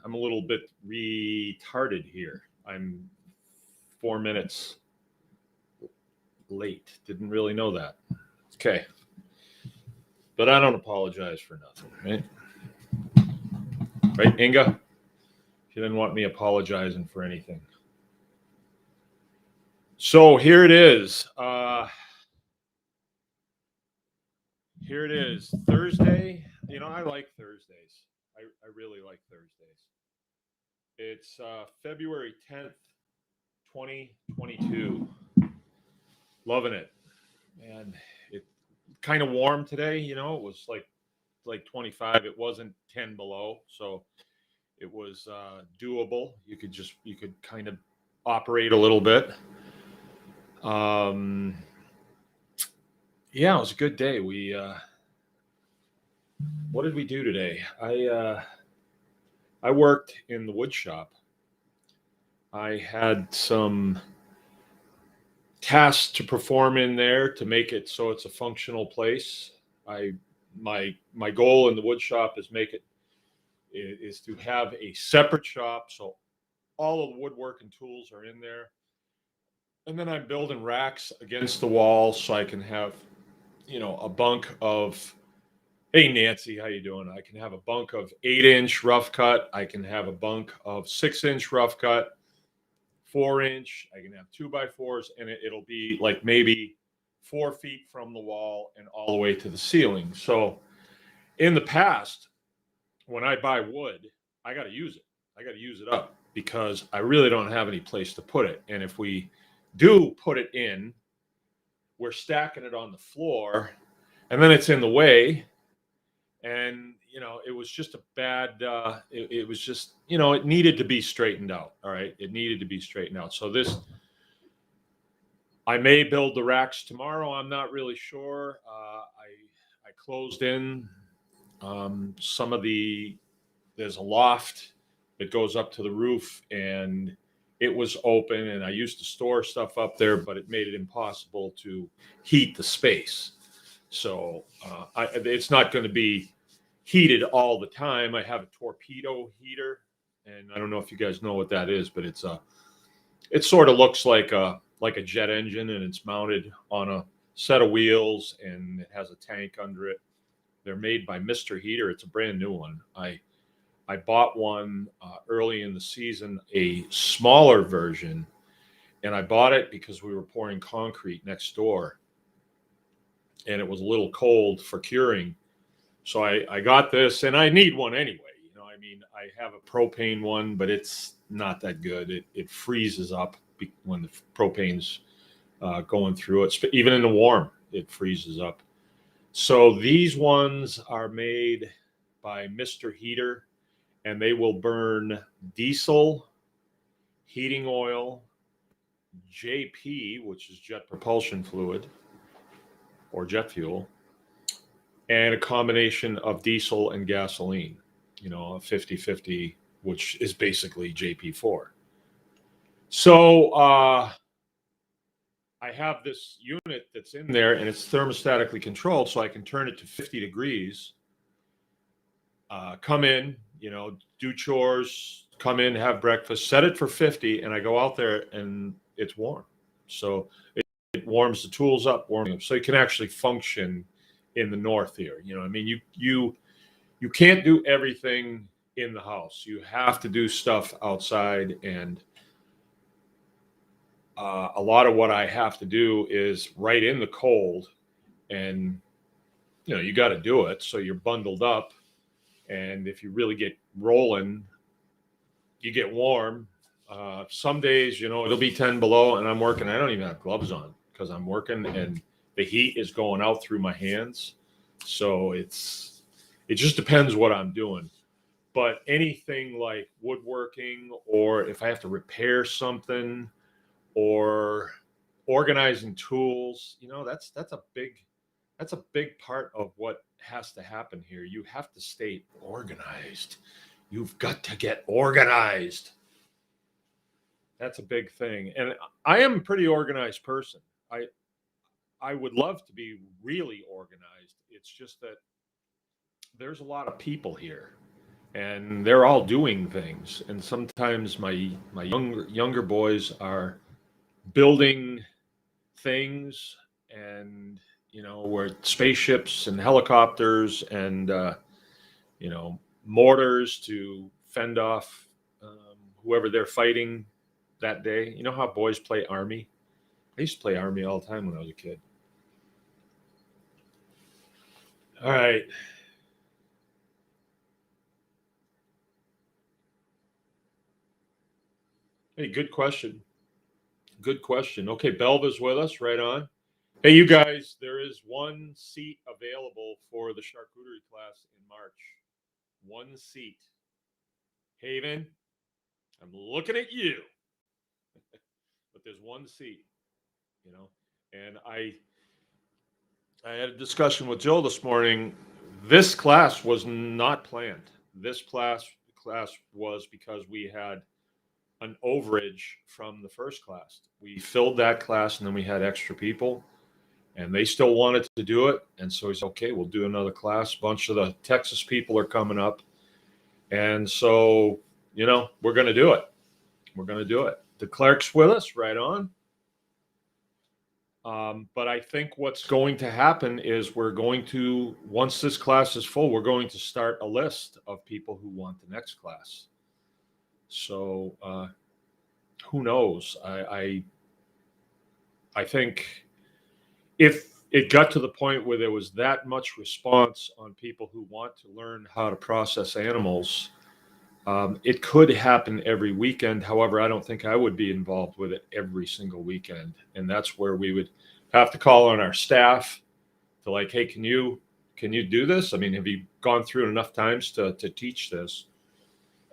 I'm a little bit retarded here. I'm 4 minutes late. Didn't really know that. Okay. But I don't apologize for nothing, right? Right, Inga? She didn't want me apologizing for anything. So here it is. Here it is. Thursday. I like Thursdays. I really like Thursdays. It's February 10th, 2022. Loving it. And it kind of warm today, it was like 25. It wasn't 10 below, so it was doable. You could kind of operate a little bit. Yeah, it was a good day. What did we do today? I worked in the wood shop. I had some tasks to perform in there to make it so it's a functional place. My goal in the wood shop is to have a separate shop, so all of the woodworking tools are in there. And then I'm building racks against the wall so I can have, a bunk of. Hey Nancy, how you doing? I can have a bunk of 8-inch rough cut. I can have a bunk of 6-inch rough cut, 4-inch. I can have 2x4s, and it'll be like maybe 4 feet from the wall and all the way to the ceiling. So in the past, when I buy wood, I got to use it. I got to use it up because I really don't have any place to put it. And if we do put it in, we're stacking it on the floor, and then it's in the way. And it was just a bad. It was just it needed to be straightened out. All right, it needed to be straightened out. So I may build the racks tomorrow. I'm not really sure. I closed in some of the. There's a loft that goes up to the roof, and it was open. And I used to store stuff up there, but it made it impossible to heat the space. So it's not going to be heated all the time. I have a torpedo heater, and I don't know if you guys know what that is, but it sort of looks like a jet engine, and it's mounted on a set of wheels, and it has a tank under it. They're made by Mr. Heater. It's a brand new one. I bought one early in the season, a smaller version, and I bought it because we were pouring concrete next door, and it was a little cold for curing. So I got this, and I need one anyway. I have a propane one, but it's not that good. It freezes up when the propane's going through it. Even in the warm, it freezes up. So these ones are made by Mr. Heater, and they will burn diesel, heating oil, JP, which is jet propulsion fluid or jet fuel, and a combination of diesel and gasoline, a 50-50, which is basically JP4. So I have this unit that's in there, and it's thermostatically controlled, so I can turn it to 50 degrees, come in, do chores, come in, have breakfast, set it for 50, and I go out there, and it's warm. So it warms the tools up, warming them, so you can actually function in the north here. You can't do everything in the house. You have to do stuff outside, and a lot of what I have to do is right in the cold, and you got to do it. So you're bundled up, and if you really get rolling, you get warm. Some days, it'll be 10 below, and I'm working. I don't even have gloves on because I'm working, and the heat is going out through my hands. So it just depends what I'm doing. But anything like woodworking, or if I have to repair something, or organizing tools, that's a big part of what has to happen here. You have to stay organized. You've got to get organized. That's a big thing. And I am a pretty organized person. I would love to be really organized. It's just that there's a lot of people here, and they're all doing things. And sometimes my younger boys are building things, and where spaceships and helicopters and mortars to fend off whoever they're fighting that day. You know how boys play army? I used to play army all the time when I was a kid. All right. Hey, good question. Good question. Okay, Belva's with us. Right on. Hey, you guys, there is one seat available for the charcuterie class in March. One seat. Haven, I'm looking at you. But there's one seat, you know. And I had a discussion with Joe this morning. This class was not planned. This class was because we had an overage from the first class. We filled that class and then we had extra people and they still wanted to do it. And so he said, okay, we'll do another class. A bunch of the Texas people are coming up. And so, we're going to do it. We're going to do it. The clerk's with us, right on. But I think what's going to happen is once this class is full, we're going to start a list of people who want the next class. So who knows? I think if it got to the point where there was that much response on people who want to learn how to process animals, it could happen every weekend. However, I don't think I would be involved with it every single weekend. And that's where we would have to call on our staff to like, hey, can you do this? I mean, have you gone through it enough times to teach this?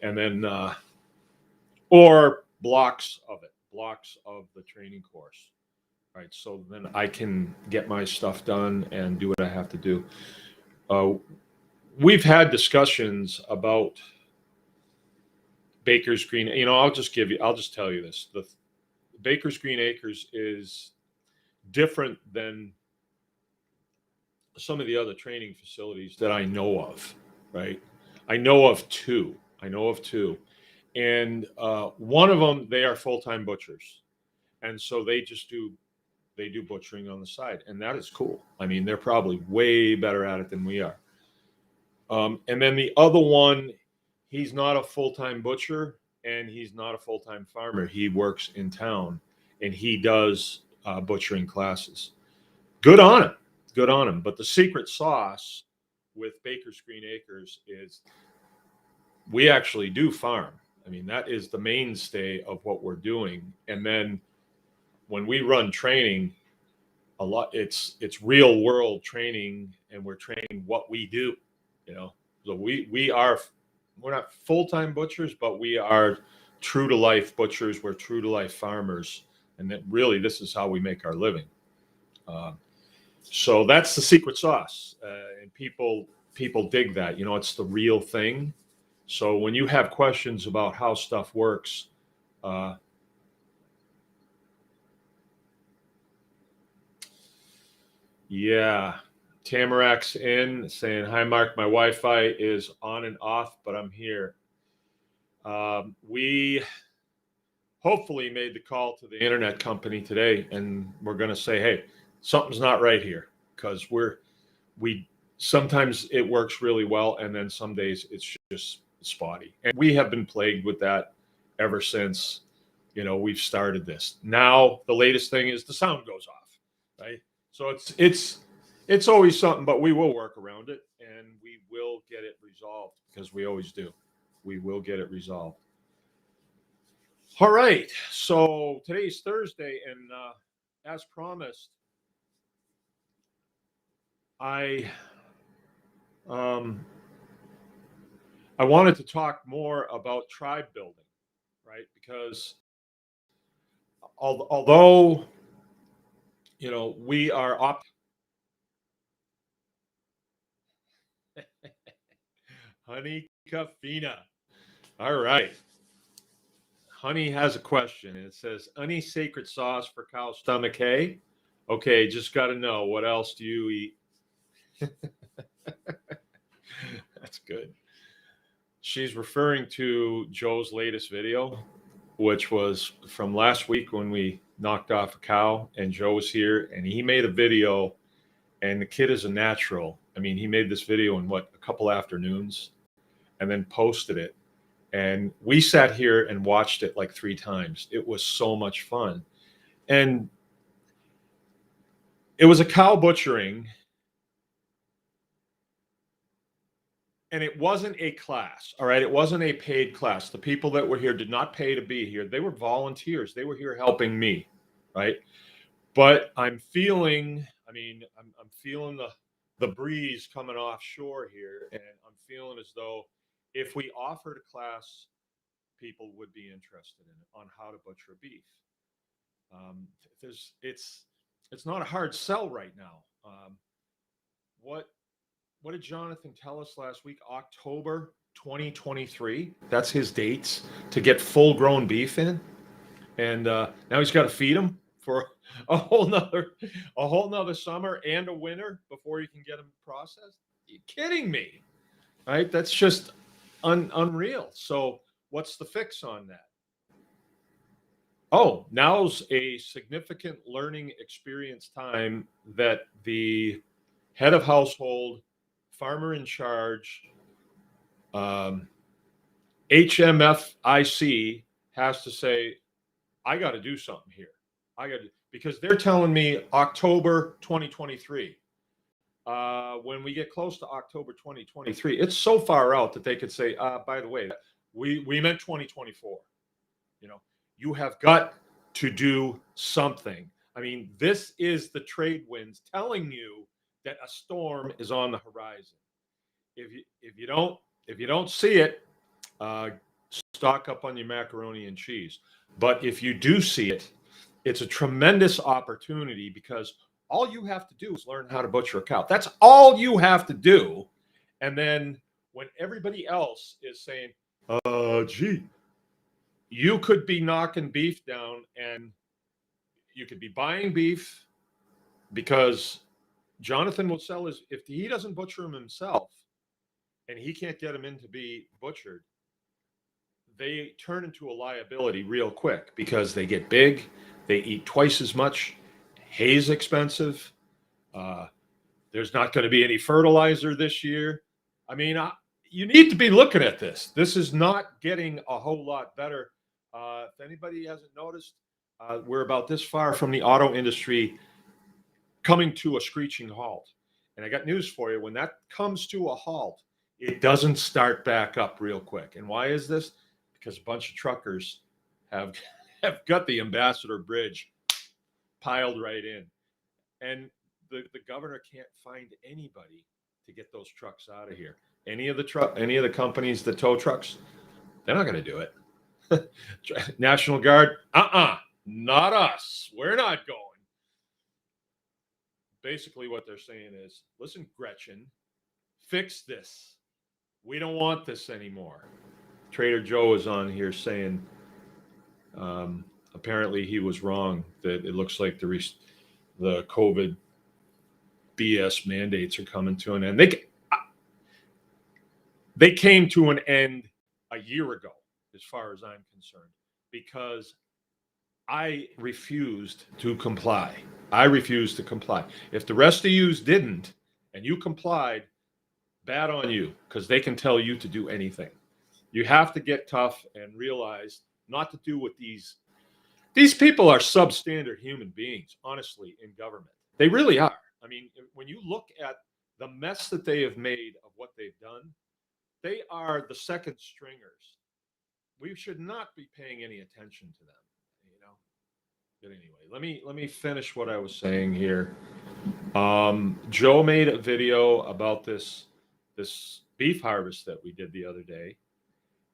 And then, or blocks of the training course. Right. So then I can get my stuff done and do what I have to do. We've had discussions about Baker's Green. I'll just tell you this. The Baker's Green Acres is different than some of the other training facilities that I know of, right? I know of two. And one of them, they are full-time butchers. And so they do butchering on the side. And that is cool. I mean, they're probably way better at it than we are. And then the other one, he's not a full-time butcher and he's not a full-time farmer. He works in town and he does butchering classes. Good on him. But the secret sauce with Baker's Green Acres is we actually do farm. I mean, that is the mainstay of what we're doing. And then when we run training, it's real world training, and we're training what we do. So we're not full-time butchers, but we are true to life butchers. We're true to life farmers, and that really this is how we make our living. So that's the secret sauce, and people dig that. It's the real thing. So when you have questions about how stuff works, yeah, Tamarac's in saying, hi, Mark, my Wi-Fi is on and off, but I'm here. We hopefully made the call to the internet company today, and we're going to say, hey, something's not right here, because we sometimes it works really well, and then some days it's just spotty. And we have been plagued with that ever since, we've started this. Now, the latest thing is the sound goes off, right? So it's always something, but we will work around it and we will get it resolved, because we always do. We will get it resolved. All right. So today's Thursday, and as promised, I wanted to talk more about tribe building, right? Because although we are up. Honey Kafina. All right. Honey has a question. It says, any sacred sauce for cow stomach hay? Okay, just got to know, what else do you eat? That's good. she's referring to Joe's latest video, which was from last week when we knocked off a cow and Joe was here and he made a video, and the kid is a natural. I mean, he made this video in what, a couple afternoons, and then posted it. And we sat here and watched it like 3 times. It was so much fun. And it was a cow butchering, and it wasn't a class. All right. It wasn't a paid class. The people that were here did not pay to be here. They were volunteers. They were here helping me. Right. But I'm feeling, I'm feeling the breeze coming offshore here. And I'm feeling as though if we offered a class, people would be interested in it on how to butcher beef. It's not a hard sell right now. What did Jonathan tell us last week? October 2023. That's his dates to get full grown beef in. And now he's got to feed them for a whole nother summer and a winter before you can get them processed. Are you kidding me? Right? That's just unreal. So what's the fix on that? Oh, now's a significant learning experience time that the head of household, farmer in charge, HMFIC has to say, I got to do something here. Because they're telling me October 2023. When we get close to October 2023, it's so far out that they could say, by the way, we meant 2024. You have got to do something. I mean, this is the trade winds telling you that a storm is on the horizon. If you don't see it, stock up on your macaroni and cheese. But if you do see it, it's a tremendous opportunity, because all you have to do is learn how to butcher a cow. That's all you have to do. And then when everybody else is saying, gee, you could be knocking beef down and you could be buying beef, because Jonathan will sell his, if he doesn't butcher them himself and he can't get them in to be butchered, they turn into a liability real quick, because they get big, they eat twice as much, hay's expensive, there's not going to be any fertilizer this year. I mean, you need to be looking at this. This is not getting a whole lot better. If anybody hasn't noticed, we're about this far from the auto industry coming to a screeching halt. And I got news for you. When that comes to a halt, it doesn't start back up real quick. And why is this? Because a bunch of truckers have got the Ambassador Bridge piled right in. And the governor can't find anybody to get those trucks out of here. Any of the companies that tow trucks, they're not going to do it. National Guard, not us. We're not going. Basically, what they're saying is, listen, Gretchen, fix this. We don't want this anymore. Trader Joe is on here saying, apparently he was wrong, that it looks like the COVID BS mandates are coming to an end. They came to an end a year ago, as far as I'm concerned, because I refused to comply. If the rest of yous didn't and you complied, bad on you, because they can tell you to do anything. You have to get tough and realize not to do what these people are substandard human beings, honestly, in government. They really are. I mean, when you look at the mess that they have made of what they've done, they are the second stringers. We should not be paying any attention to them, But anyway, let me finish what I was saying here. Joe made a video about this beef harvest that we did the other day,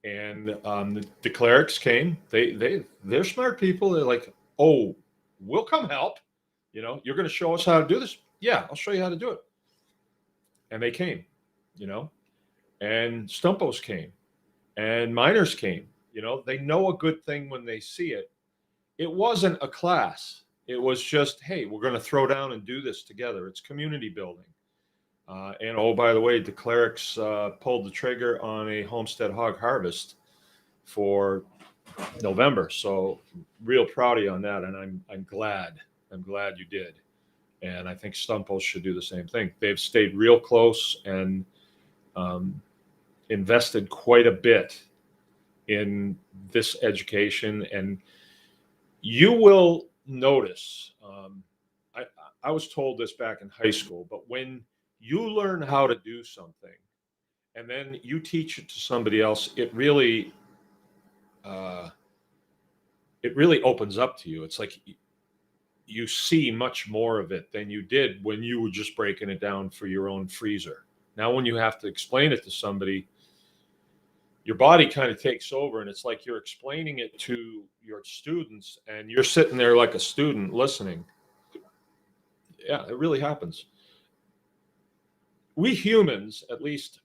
and the clerics came. They're smart people. They're like, oh, we'll come help. You're going to show us how to do this. Yeah, I'll show you how to do it. And they came, and Stumpos came, and miners came. They know a good thing when they see it. It wasn't a class. It was just, hey, we're going to throw down and do this together. It's community building. And oh, by the way, the clerics pulled the trigger on a homestead hog harvest for November. So real proud of you on that, and I'm glad. I'm glad you did. And I think Stumpos should do the same thing. They've stayed real close and um, invested quite a bit in this education, and you will notice. I, I was told this back in high school, but when you learn how to do something and then you teach it to somebody else, uh, it really opens up to you. It's like you see much more of it than you did when you were just breaking it down for your own freezer. Now, when you have to explain it to somebody, your body kind of takes over, and it's like you're explaining it to your students and you're sitting there like a student listening. Yeah, it really happens. We humans, at least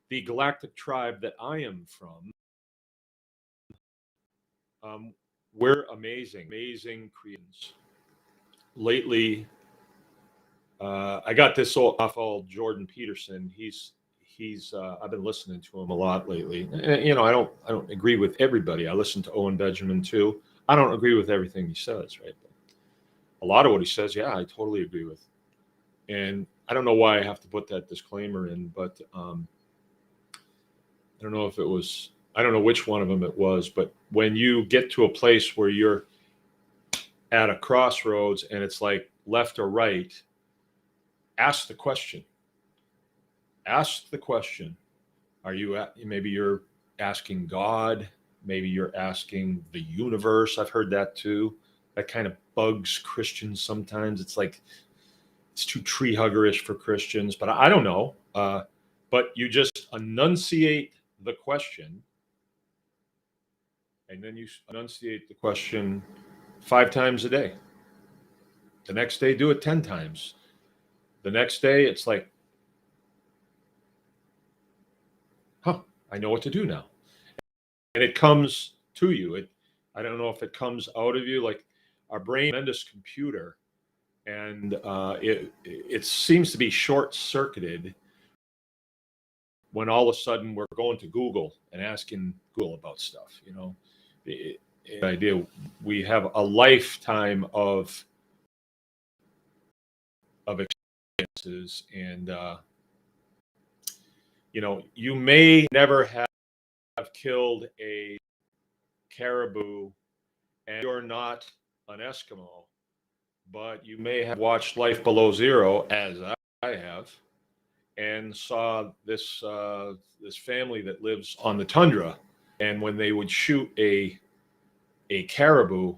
the galactic tribe that I am from, um, we're amazing, amazing creations. Lately, I got this off all Jordan Peterson. He's I've been listening to him a lot lately. You know, I don't agree with everybody. I listen to Owen Benjamin too. I don't agree with everything he says, right? But a lot of what he says, yeah, I totally agree with. And I don't know why I have to put that disclaimer in, but I don't know if it was, I don't know which one of them it was, but when you get to a place where you're at a crossroads and it's like left or right, ask the question. Ask the question. Are you at, maybe you're asking God, maybe you're asking the universe. I've heard that too. That kind of bugs Christians sometimes. It's like it's too tree huggerish for Christians, but I don't know. But you just enunciate the question, and then you enunciate the question 5 times a day. The next day, do it 10 times. The next day, it's like, huh, I know what to do now. And it comes to you. I don't know if it comes out of you. Like our brain, tremendous computer, and it seems to be short circuited when all of a sudden we're going to Google and asking Google about stuff. You know, the idea we have a lifetime of experiences, and you know, you may never have killed a caribou, and you're not an Eskimo, but you may have watched Life Below Zero, as I have, and saw this family that lives on the tundra, and when they would shoot a caribou,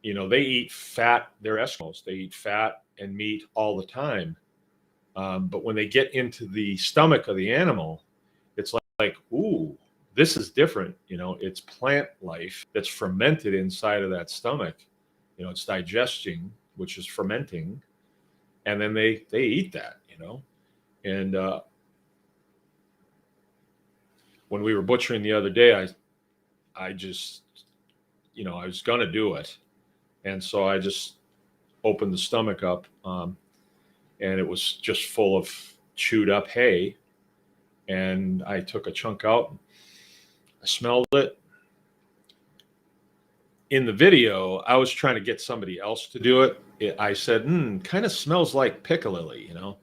you know, they eat fat. They're Eskimos. They eat fat and meat all the time. But when they get into the stomach of the animal, it's like, ooh, this is different. You know, it's plant life that's fermented inside of that stomach. You know, it's digesting, which is fermenting, and then they eat that. You know, and when we were butchering the other day, I just, you know, I was gonna do it, and so I just opened the stomach up, and it was just full of chewed up hay, and I took a chunk out. I smelled it. In the video, I was trying to get somebody else to do it. I said, kind of smells like piccalilli, you know,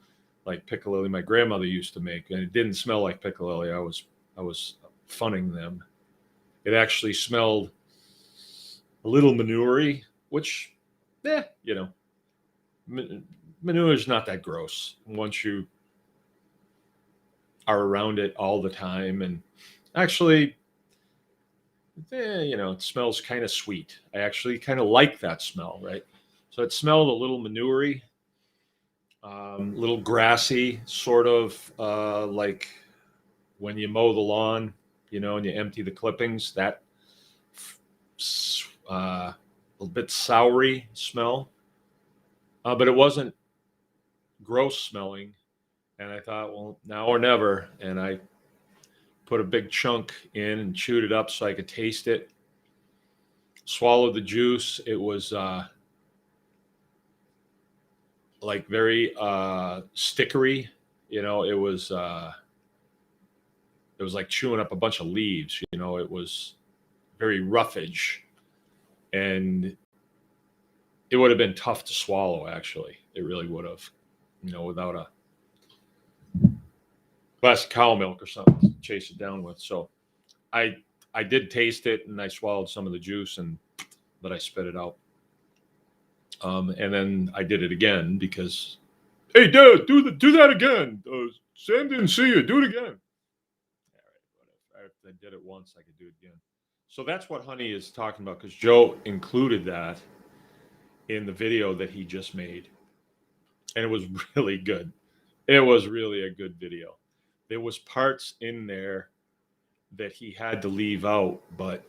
like piccalilli my grandmother used to make, and it didn't smell like piccalilli. I was funning them. It actually smelled a little manure-y, which, you know, manure is not that gross once you are around it all the time. And actually, you know, it smells kind of sweet. I actually kind of like that smell, right? So it smelled a little manure-y, little grassy, sort of like when you mow the lawn, you know, and you empty the clippings, that a little bit soury smell. But it wasn't gross smelling. And I thought, well, now or never. And I put a big chunk in and chewed it up so I could taste it. Swallowed the juice. It was like very stickery. You know, it was like chewing up a bunch of leaves. You know, it was very roughage, and it would have been tough to swallow. Actually, it really would have. You know, without a glass of cow milk or something to chase it down with. So I I did taste it, and I swallowed some of the juice, but I spit it out. And then I did it again because, hey, Dad, do that again. Sam didn't see you. Do it again. All right, whatever. If I did it once, I could do it again. So that's what Honey is talking about, because Joe included that in the video that he just made, and it was really good. It was really a good video. There was parts in there that he had to leave out, but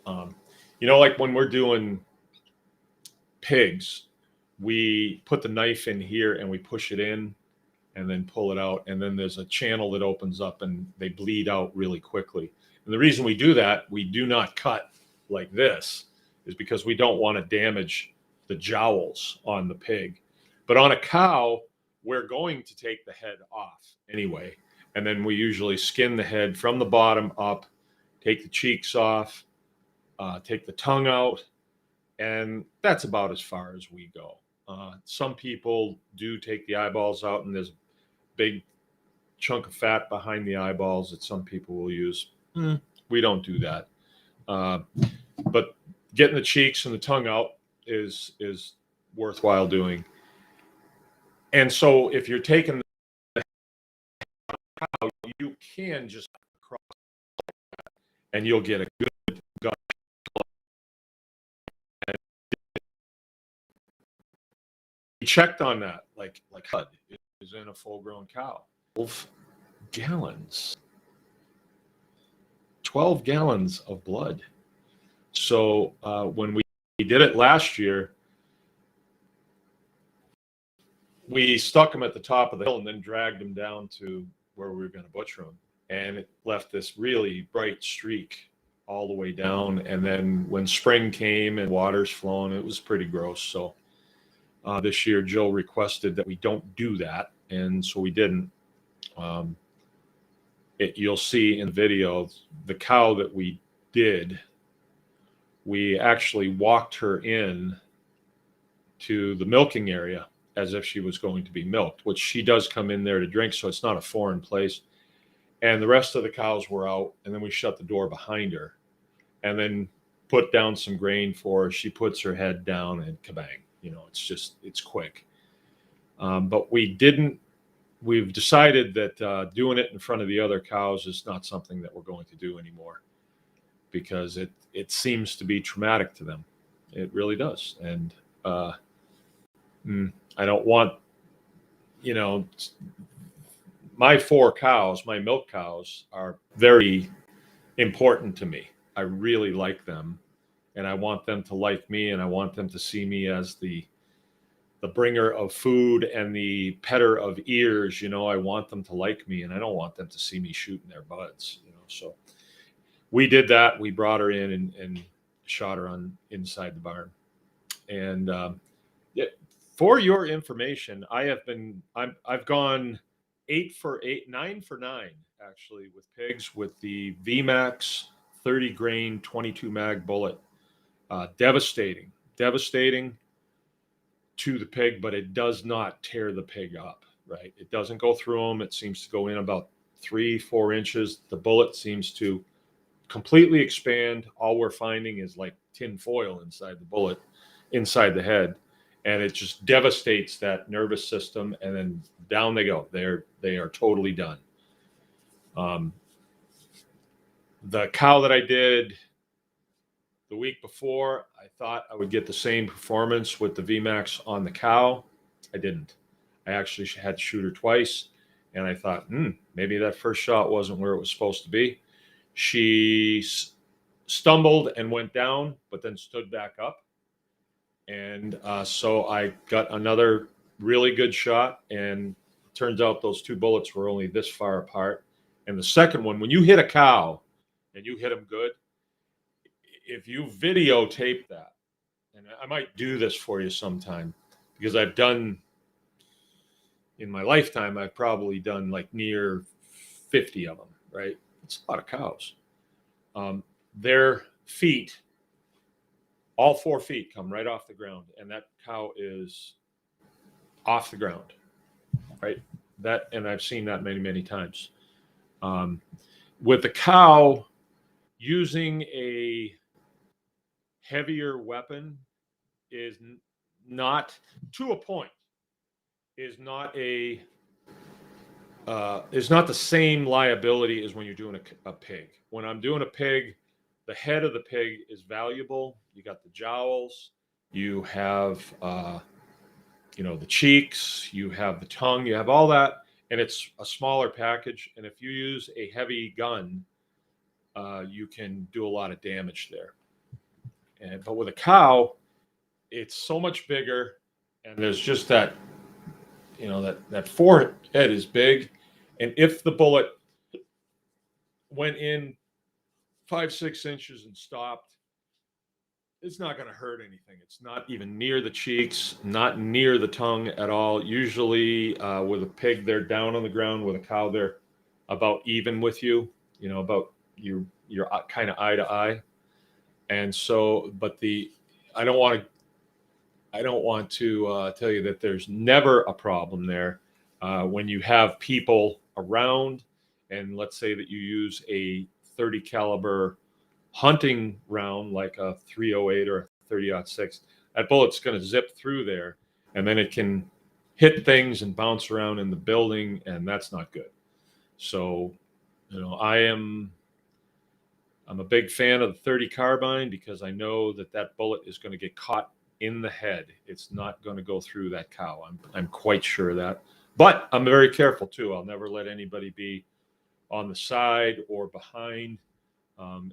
you know, like when we're doing pigs, we put the knife in here and we push it in and then pull it out, and then there's a channel that opens up and they bleed out really quickly. And the reason we do that, we do not cut like this, is because we don't want to damage the jowls on the pig. But on a cow, we're going to take the head off anyway, and then we usually skin the head from the bottom up, take the cheeks off, take the tongue out, and that's about as far as we go. Some people do take the eyeballs out, and there's a big chunk of fat behind the eyeballs that some people will use. We don't do that. But getting the cheeks and the tongue out is worthwhile doing. And so if you're taking the cow, you can just cross and you'll get a good gut. And he checked on that, like HUD is in a full-grown cow. 12 gallons. 12 gallons of blood. So when we did it last year, we stuck him at the top of the hill and then dragged him down to where we were going to butcher him. And it left this really bright streak all the way down. And then when spring came and water's flowing, it was pretty gross. So this year, Joe requested that we don't do that. And so we didn't. You'll see in the video, the cow that we did, we actually walked her in to the milking area as if she was going to be milked, which she does come in there to drink, so it's not a foreign place. And the rest of the cows were out, and then we shut the door behind her and then put down some grain for her. She puts her head down and kabang. You know, it's quick. But we've decided that doing it in front of the other cows is not something that we're going to do anymore, because it seems to be traumatic to them. It really does. And I don't want, you know, my 4 cows, my milk cows, are very important to me. I really like them, and I want them to like me, and I want them to see me as the bringer of food and the petter of ears. You know, I want them to like me, and I don't want them to see me shooting their buds, you know. So we did that. We brought her in and shot her on inside the barn. And for your information, I've gone 8 for 8, 9 for 9 actually with pigs with the VMAX 30 grain 22 mag bullet. Devastating to the pig, but it does not tear the pig up, right? It doesn't go through them. It seems to go in about 3-4 inches. The bullet seems to completely expand. All we're finding is like tin foil inside the bullet, inside the head, and it just devastates that nervous system, and then down they go. They are totally done. The cow that I did the week before, I thought I would get the same performance with the VMAX on the cow. I didn't. I actually had to shoot her twice, and I thought, maybe that first shot wasn't where it was supposed to be. She stumbled and went down, but then stood back up. And so I got another really good shot, and it turns out those 2 bullets were only this far apart. And the second one, when you hit a cow and you hit them good, if you videotape that, and I might do this for you sometime, because I've done in my lifetime, I've probably done like near 50 of them, right? It's a lot of cows. Their feet, all 4 feet come right off the ground, and that cow is off the ground, right? That, and I've seen that many, many times. With the cow, using a heavier weapon is not, to a point, is not the same liability as when you're doing a pig. When I'm doing a pig, the head of the pig is valuable. You got the jowls, you have the cheeks, you have the tongue, you have all that, and it's a smaller package. And if you use a heavy gun, you can do a lot of damage there. But with a cow, it's so much bigger, and there's just that, that forehead is big, and if the bullet went in 5-6 inches and stopped, it's not going to hurt anything. It's not even near the cheeks, not near the tongue at all. Usually, with a pig, they're down on the ground. With a cow, they're about even with you. About you're kind of eye to eye. And so, but I don't want to tell you that there's never a problem there when you have people around, and let's say that you use a 30 caliber hunting round like a 308 or a 30-06. That bullet's going to zip through there, and then it can hit things and bounce around in the building, and that's not good. So, I'm a big fan of the 30 carbine because I know that bullet is going to get caught in the head. It's not going to go through that cow. I'm quite sure of that. But I'm very careful too. I'll never let anybody be on the side or behind.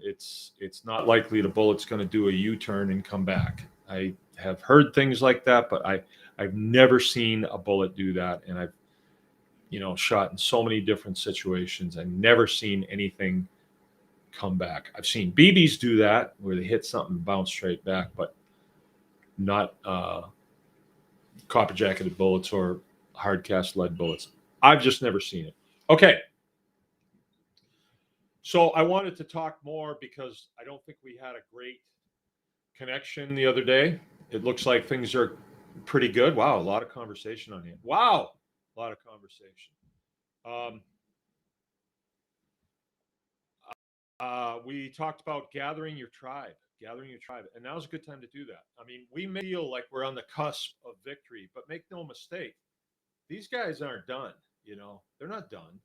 It's not likely the bullet's going to do a U-turn and come back. I have heard things like that, but I've never seen a bullet do that. And I've shot in so many different situations. I've never seen anything come back. I've seen BBs do that where they hit something and bounce straight back, but not copper jacketed bullets or hard cast lead bullets. I've just never seen it. Okay. So I wanted to talk more because I don't think we had a great connection the other day. It looks like things are pretty good. Wow, a lot of conversation on here. Wow, a lot of conversation. We talked about gathering your tribe, and now's a good time to do that. I mean, we may feel like we're on the cusp of victory, but make no mistake, these guys aren't done. They're not done.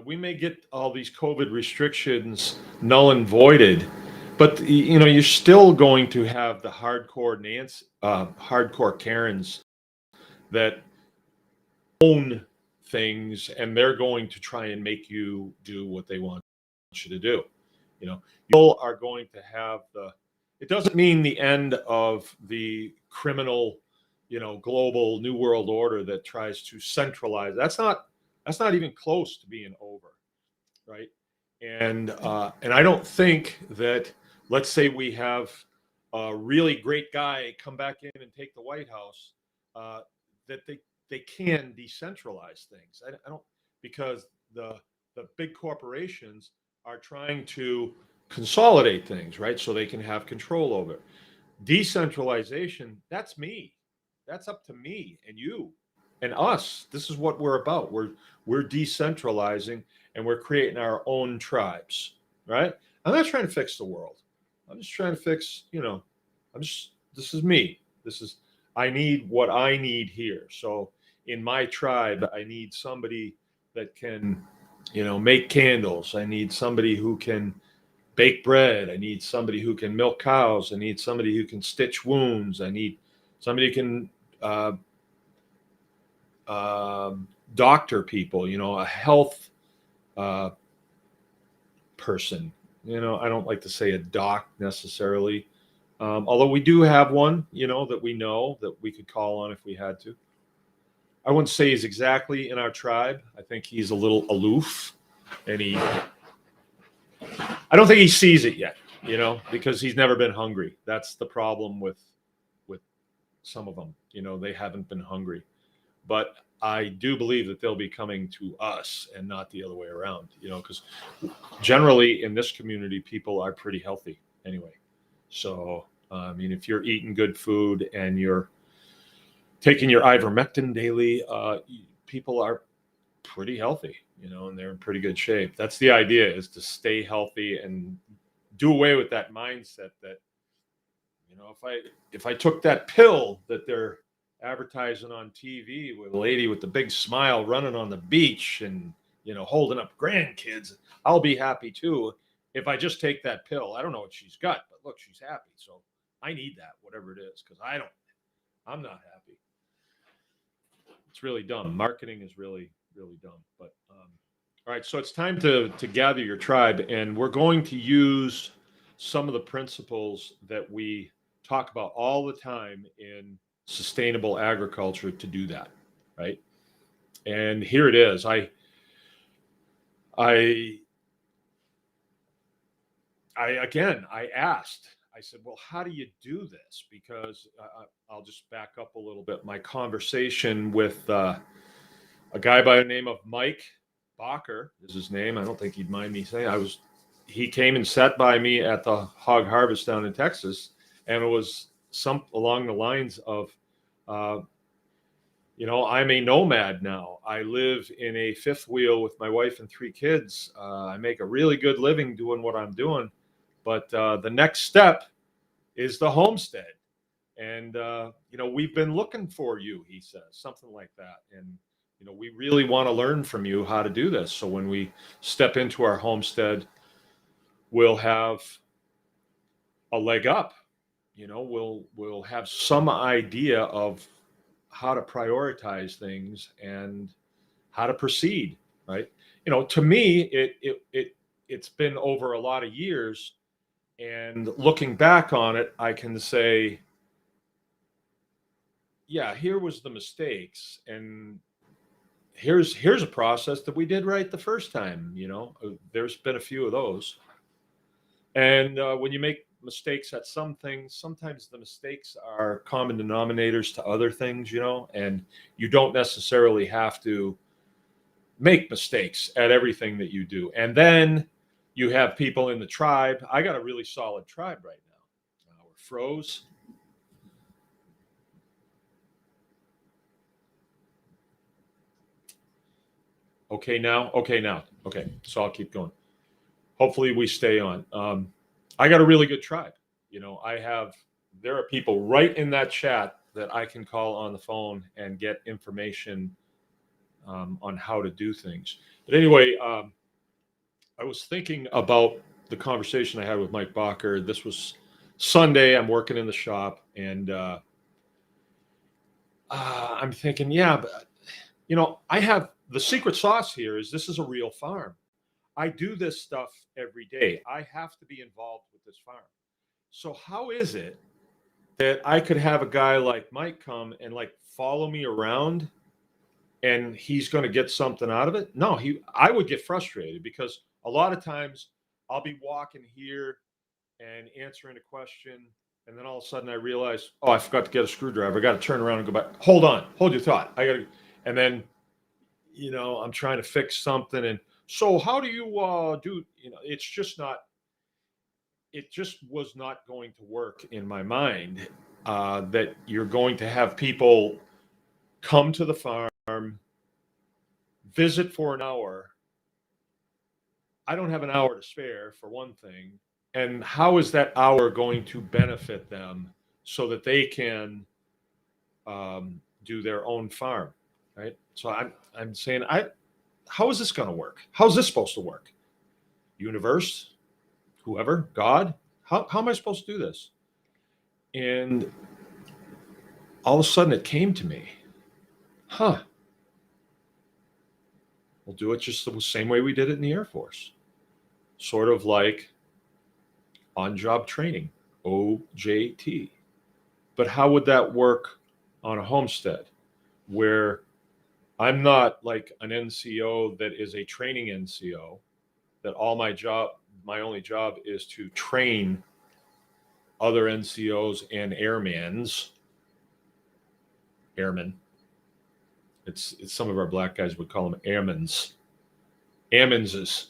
We may get all these COVID restrictions null and voided, but you're still going to have the hardcore hardcore Karens that own things, and they're going to try and make you do what they want you to do. You are going to have it doesn't mean the end of the criminal, global new world order that tries to centralize. That's not even close to being over, right? And I don't think that, let's say we have a really great guy come back in and take the White House, that they can decentralize things. I don't, because the big corporations are trying to consolidate things, right? So they can have control over it. Decentralization, that's me. That's up to me and you and us. This is what we're about. We're decentralizing, and we're creating our own tribes, right? I'm not trying to fix the world. I'm just trying to fix, this is me. I need what I need here. So in my tribe, I need somebody that can, make candles. I need somebody who can bake bread. I need somebody who can milk cows. I need somebody who can stitch wounds. I need somebody who can doctor people, a health person. I don't like to say a doc necessarily, although we do have one, that we know that we could call on if we had to. I wouldn't say he's exactly in our tribe. I think he's a little aloof, and I don't think he sees it yet, because he's never been hungry. That's the problem with some of them. They haven't been hungry. But I do believe that they'll be coming to us and not the other way around, because generally in this community, people are pretty healthy anyway. So, I mean, if you're eating good food and you're taking your ivermectin daily, people are pretty healthy, and they're in pretty good shape. That's the idea, is to stay healthy and do away with that mindset that, if I took that pill that they're advertising on TV with a lady with the big smile running on the beach and, holding up grandkids, I'll be happy too. If I just take that pill, I don't know what she's got, but look, she's happy. So I need that, whatever it is, because I'm not happy. It's really dumb. Marketing is really, really dumb. But all right, so it's time to gather your tribe, and we're going to use some of the principles that we talk about all the time in sustainable agriculture to do that, right? And here it is. I asked. I said, well, how do you do this? Because I'll just back up a little bit. My conversation with a guy by the name of Mike Bacher is his name. I don't think he'd mind me saying. He came and sat by me at the hog harvest down in Texas, and it was some along the lines of, I'm a nomad now. I live in a fifth wheel with my wife and 3 kids. I make a really good living doing what I'm doing. But the next step is the homestead. And, we've been looking for you, he says, something like that. And, we really want to learn from you how to do this. So when we step into our homestead, we'll have a leg up. We'll have some idea of how to prioritize things and how to proceed, right? To me, it's been over a lot of years. And looking back on it, I can say, yeah, here was the mistakes, and here's a process that we did right the first time. There's been a few of those. And when you make mistakes at some things, sometimes the mistakes are common denominators to other things, and you don't necessarily have to make mistakes at everything that you do. And then you have people in the tribe. I got a really solid tribe right now. We're froze. Okay now. Okay, so I'll keep going. Hopefully we stay on. I got a really good tribe. There are people right in that chat that I can call on the phone and get information on how to do things. But anyway, I was thinking about the conversation I had with Mike Bacher. This was Sunday. I'm working in the shop, and I'm thinking, yeah, but I have the secret sauce here. This is a real farm. I do this stuff every day. I have to be involved with this farm. So how is it that I could have a guy like Mike come and follow me around, and he's going to get something out of it? No, I would get frustrated, because a lot of times I'll be walking here and answering a question, and then all of a sudden I realize, oh, I forgot to get a screwdriver. I got to turn around and go back. Hold on, hold your thought. And then, I'm trying to fix something. And so how do you do, it's just not, it just was not going to work in my mind, that you're going to have people come to the farm, visit for an hour. I don't have an hour to spare, for one thing. And how is that hour going to benefit them so that they can do their own farm, right? So I'm saying, how is this going to work? How's this supposed to work? Universe, whoever, God, how am I supposed to do this? And all of a sudden it came to me, we'll do it just the same way we did it in the Air Force. Sort of like on-job training, OJT. But how would that work on a homestead, where I'm not like an NCO that is a training NCO, that my only job is to train other NCOs and airmen It's some of our black guys would call them airmans. Airmanses.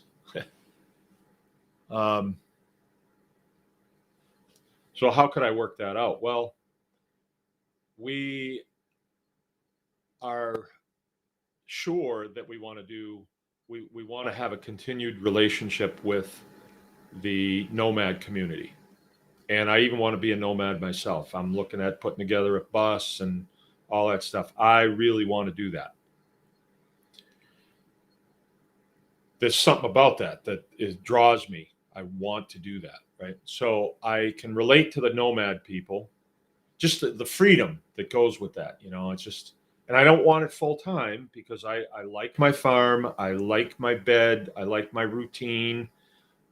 um, so how could I work that out? Well, we are sure that we want to we want to have a continued relationship with the nomad community. And I even want to be a nomad myself. I'm looking at putting together a bus and all that stuff. I really want to do that. There's something about that draws me. I want to do that, right? So I can relate to the nomad people, just the freedom that goes with that. It's just, and I don't want it full time because I like my farm, I like my bed, I like my routine,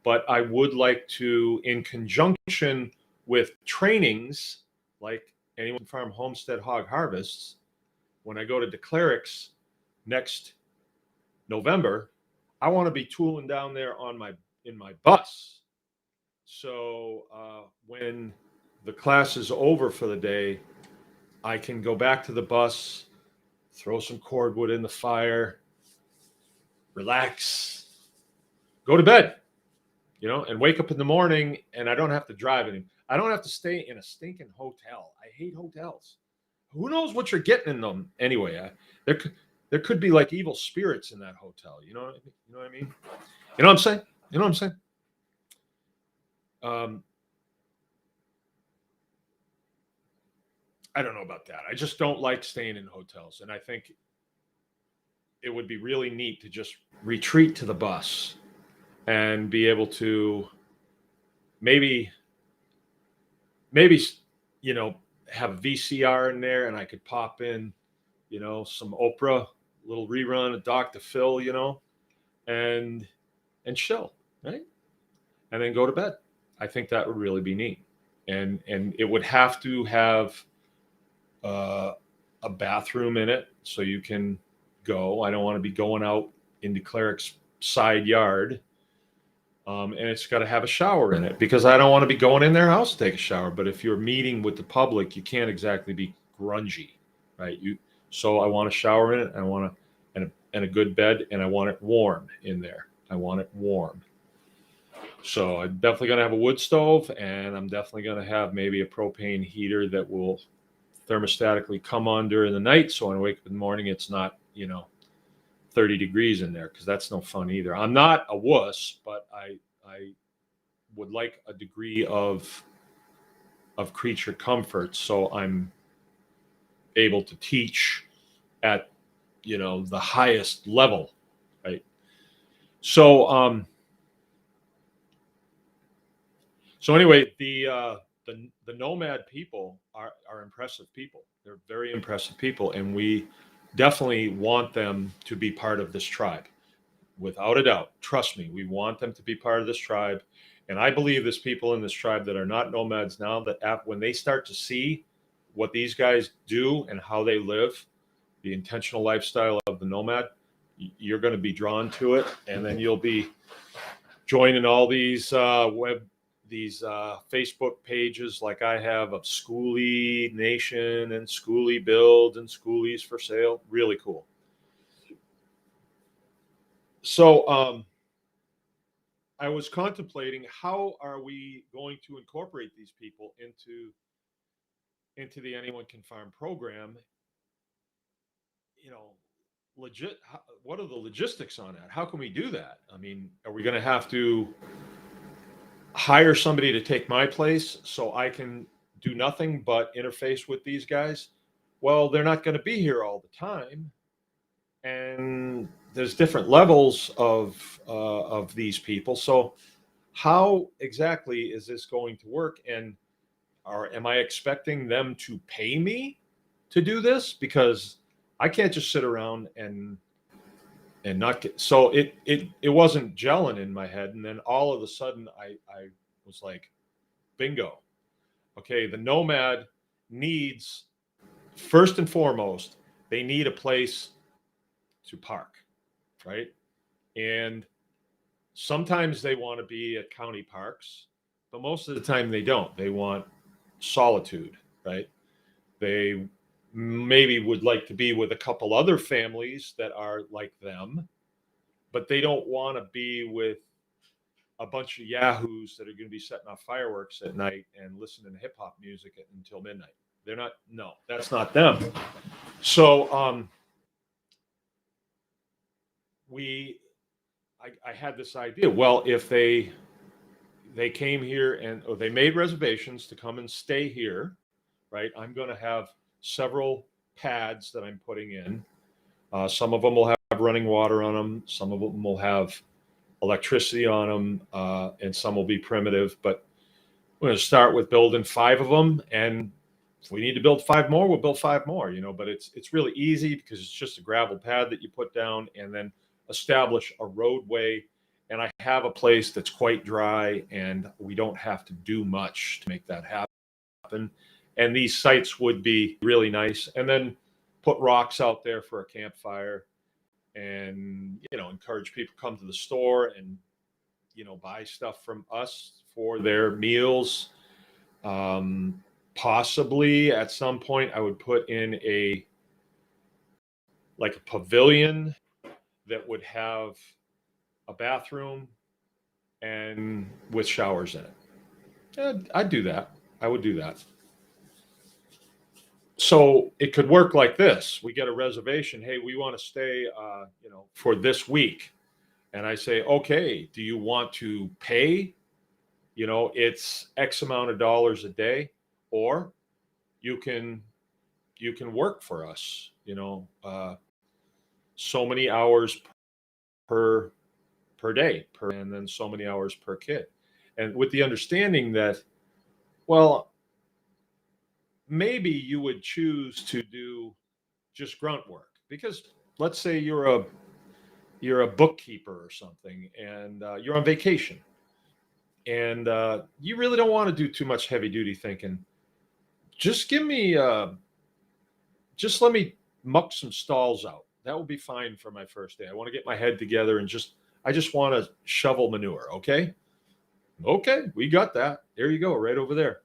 but I would like to, in conjunction with trainings like anyone farm homestead hog harvests, when I go to Declarix next November, I want to be tooling down there in my bus. So when the class is over for the day, I can go back to the bus, throw some cordwood in the fire, relax, go to bed, and wake up in the morning, and I don't have to drive any. I don't have to stay in a stinking hotel. I hate hotels. Who knows what you're getting in them anyway? There could be like evil spirits in that hotel. You know what I mean? You know what I'm saying? You know what I'm saying? Um, I don't know about that. I just don't like staying in hotels, and I think it would be really neat to just retreat to the bus and be able to maybe maybe have a VCR in there, and I could pop in some Oprah, little rerun of Dr. Phil, and chill, right? And then go to bed. I think that would really be neat, and it would have to have a bathroom in it so you can go. I don't want to be going out into Cleric's side yard. And it's got to have a shower in it because I don't want to be going in their house to take a shower. But if you're meeting with the public, you can't exactly be grungy, right? So I want a shower in it. I want and a good bed, and I want it warm in there. I want it warm. So I'm definitely going to have a wood stove, and I'm definitely going to have maybe a propane heater that will thermostatically come on during the night. So when I wake up in the morning, it's not 30 degrees in there, because that's no fun either. I'm not a wuss, but I would like a degree of creature comfort, so I'm able to teach at the highest level, right? So anyway, the nomad people are impressive people. They're very impressive people, and we definitely want them to be part of this tribe. Without a doubt, trust me, we want them to be part of this tribe. And I believe there's people in this tribe that are not nomads now that when they start to see what these guys do and how they live, the intentional lifestyle of the nomad, you're going to be drawn to it, and then you'll be joining all these Facebook pages like I have of Schoolie Nation and Schoolie Build and Schoolies for Sale. Really cool. So I was contemplating, how are we going to incorporate these people into the Anyone Can Farm program? Legit. What are the logistics on that? How can we do that? I mean, are we going to have to hire somebody to take my place so I can do nothing but interface with these guys? Well, they're not going to be here all the time, and there's different levels of these people. So how exactly is this going to work? And am I expecting them to pay me to do this? Because I can't just sit around and not get. So it wasn't gelling in my head, and then all of a sudden I was like, bingo. Okay, the nomad needs, first and foremost, they need a place to park, right? And sometimes they want to be at county parks, but most of the time they don't. They want solitude, right? They maybe would like to be with a couple other families that are like them, but they don't want to be with a bunch of yahoos that are going to be setting off fireworks at night and listening to hip hop music until midnight. They're not. No, that's not them. So I had this idea. Well, if they came here and or they made reservations to come and stay here, right? I'm going to have several pads that I'm putting in. Some of them will have running water on them. Some of them will have electricity on them, and some will be primitive. But we're going to start with building 5 of them, and if we need to build 5 more, we'll build 5 more. But it's really easy because it's just a gravel pad that you put down, and then establish a roadway. And I have a place that's quite dry, and we don't have to do much to make that happen. And these sites would be really nice. And then put rocks out there for a campfire, and encourage people to come to the store and buy stuff from us for their meals. Possibly at some point I would put in a pavilion that would have a bathroom and with showers in it. I'd do that. I would do that. So it could work like this. We get a reservation. Hey, we want to stay, for this week. And I say, okay, do you want to pay? It's X amount of dollars a day, or you can work for us, so many hours per day, and then so many hours per kid. And with the understanding that, well, maybe you would choose to do just grunt work, because let's say you're a bookkeeper or something, and you're on vacation, and you really don't want to do too much heavy duty thinking. Just give me just let me muck some stalls out. That will be fine for my first day. I want to get my head together and I just want to shovel manure. Okay, we got that. There you go, right over there.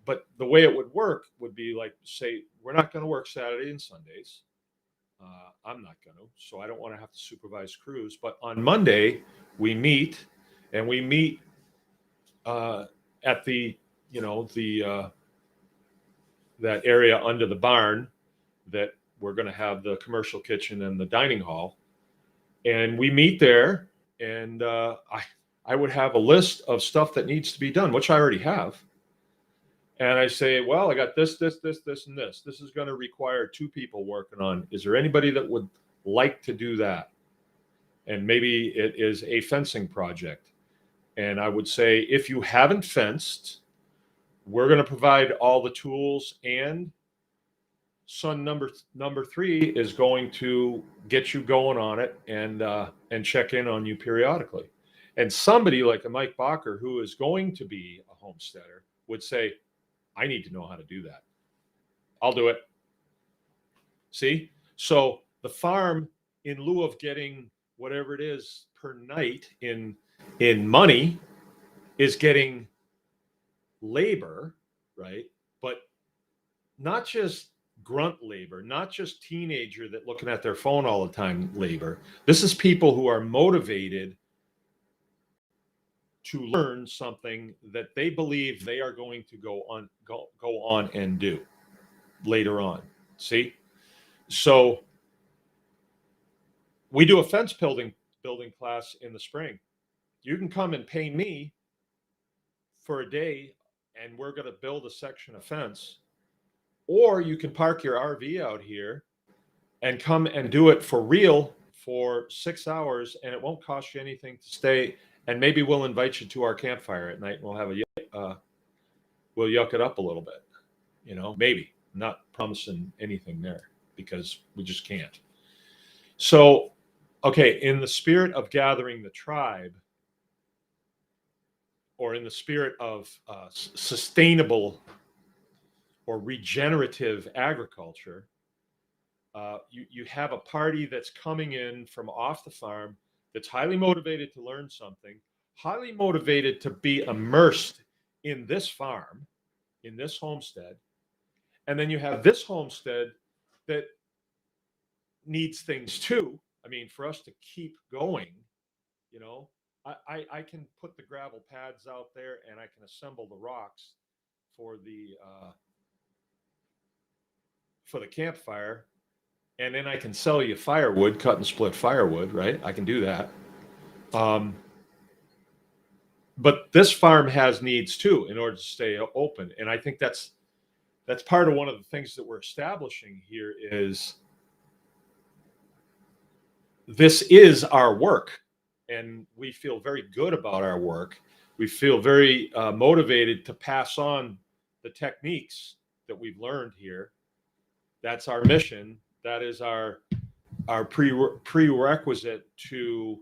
But the way it would work would be like, say, we're not going to work Saturday and Sundays. I'm not going to, so I don't want to have to supervise crews. But on Monday, we meet, and we meet at the that area under the barn that we're going to have the commercial kitchen and the dining hall, and we meet there. And I would have a list of stuff that needs to be done, which I already have. And I say, well, I got this, and this. This is going to require 2 people working on. Is there anybody that would like to do that? And maybe it is a fencing project. And I would say, if you haven't fenced, we're going to provide all the tools, and son number 3 is going to get you going on it and check in on you periodically. And somebody like a Mike Bacher, who is going to be a homesteader, would say, I need to know how to do that. I'll do it. See? So the farm, in lieu of getting whatever it is per night in money, is getting labor, right? But not just grunt labor, not just teenager that looking at their phone all the time labor. This is people who are motivated to learn something that they believe they are going to go on and do later on. See? So we do a fence building class in the spring. You can come and pay me for a day, and we're going to build a section of fence. Or you can park your RV out here and come and do it for real for 6 hours, and it won't cost you anything to stay. And maybe we'll invite you to our campfire at night, and we'll have we'll yuck it up a little bit. Maybe. I'm not promising anything there because we just can't. So, okay, in the spirit of gathering the tribe, or in the spirit of sustainable or regenerative agriculture, you have a party that's coming in from off the farm that's highly motivated to learn something, highly motivated to be immersed in this farm, in this homestead, And then you have this homestead that needs things too. I mean, for us to keep going, you know, I can put the gravel pads out there and I can assemble the rocks for the campfire, and then I can sell you firewood, cut and split firewood, right? I can do that. Um, but this farm has needs too in order to stay open, and I think that's part of one of the things that we're establishing here is this is our work, and we feel very good about our work. We feel very motivated to pass on the techniques that we've learned here. That's our mission. That is our prerequisite to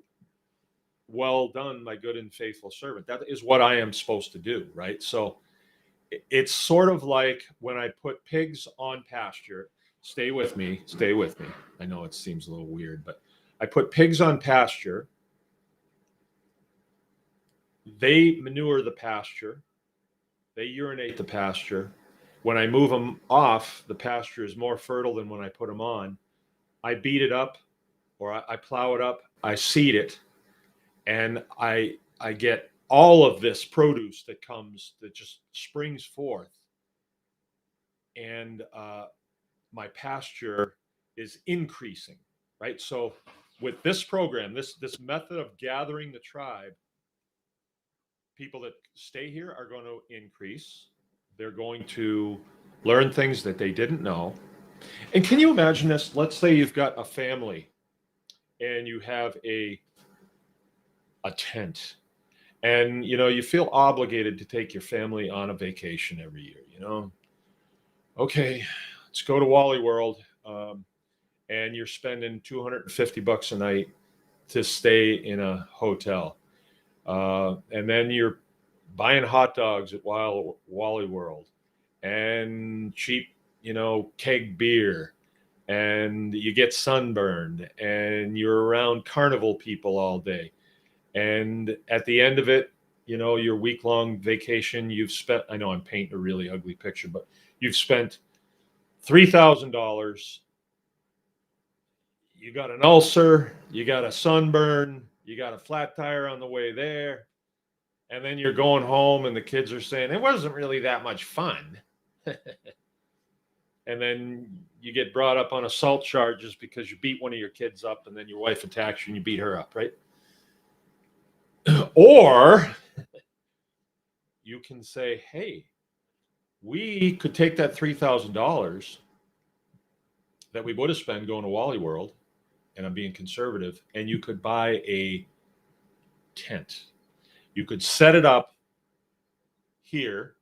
well done, my good and faithful servant. That is what I am supposed to do, right? So it's sort of like when I put pigs on pasture. Stay with me. Stay with me. I know it seems a little weird, but I put pigs on pasture. They manure the pasture. They urinate the pasture. When I move them off, the pasture is more fertile than when I put them on. I beat it up, or I plow it up. I seed it, and I get all of this produce that just springs forth, and my pasture is increasing, right? So with this program, this method of gathering the tribe, people that stay here are going to increase. They're going to learn things that they didn't know. And can you imagine this? Let's say you've got a family and you have a tent, and you feel obligated to take your family on a vacation every year. Okay, let's go to Wally World, and you're spending $250 a night to stay in a hotel, and then you're buying hot dogs at Wally World and cheap, keg beer, and you get sunburned and you're around carnival people all day. And at the end of it, your week-long vacation, you've spent, I know I'm painting a really ugly picture, but you've spent $3,000. You got an ulcer, you got a sunburn, you got a flat tire on the way there. And then you're going home and the kids are saying, it wasn't really that much fun. And then you get brought up on assault charges because you beat one of your kids up, and then your wife attacks you and you beat her up, right? Or you can say, hey, we could take that $3,000 that we would have spent going to Wally World, and I'm being conservative, and you could buy a tent. You could set it up here,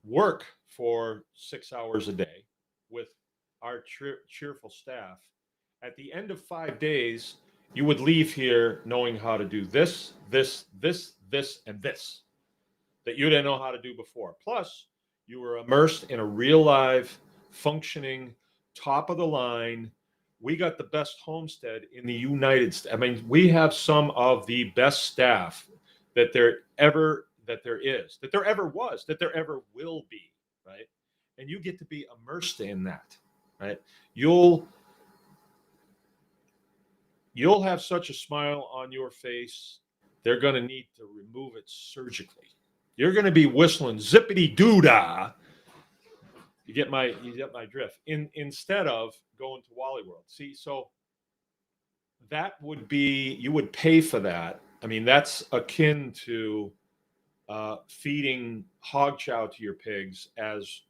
work for 6 hours a day with our cheerful staff. At the end of 5 days, you would leave here knowing how to do this, this, this, this, and this that you didn't know how to do before. Plus, you were immersed in a real live, functioning, top of the line. We got the best homestead in the United States. I mean, we have some of the best staff that there ever was, that there ever will be, right? And you get to be immersed in that, right? You'll have such a smile on your face, they're going to need to remove it surgically. You're going to be whistling zippity doo dah. You get my drift. Instead of going to Wally World. See, so that would be, you would pay for that. I mean, that's akin to feeding hog chow to your pigs as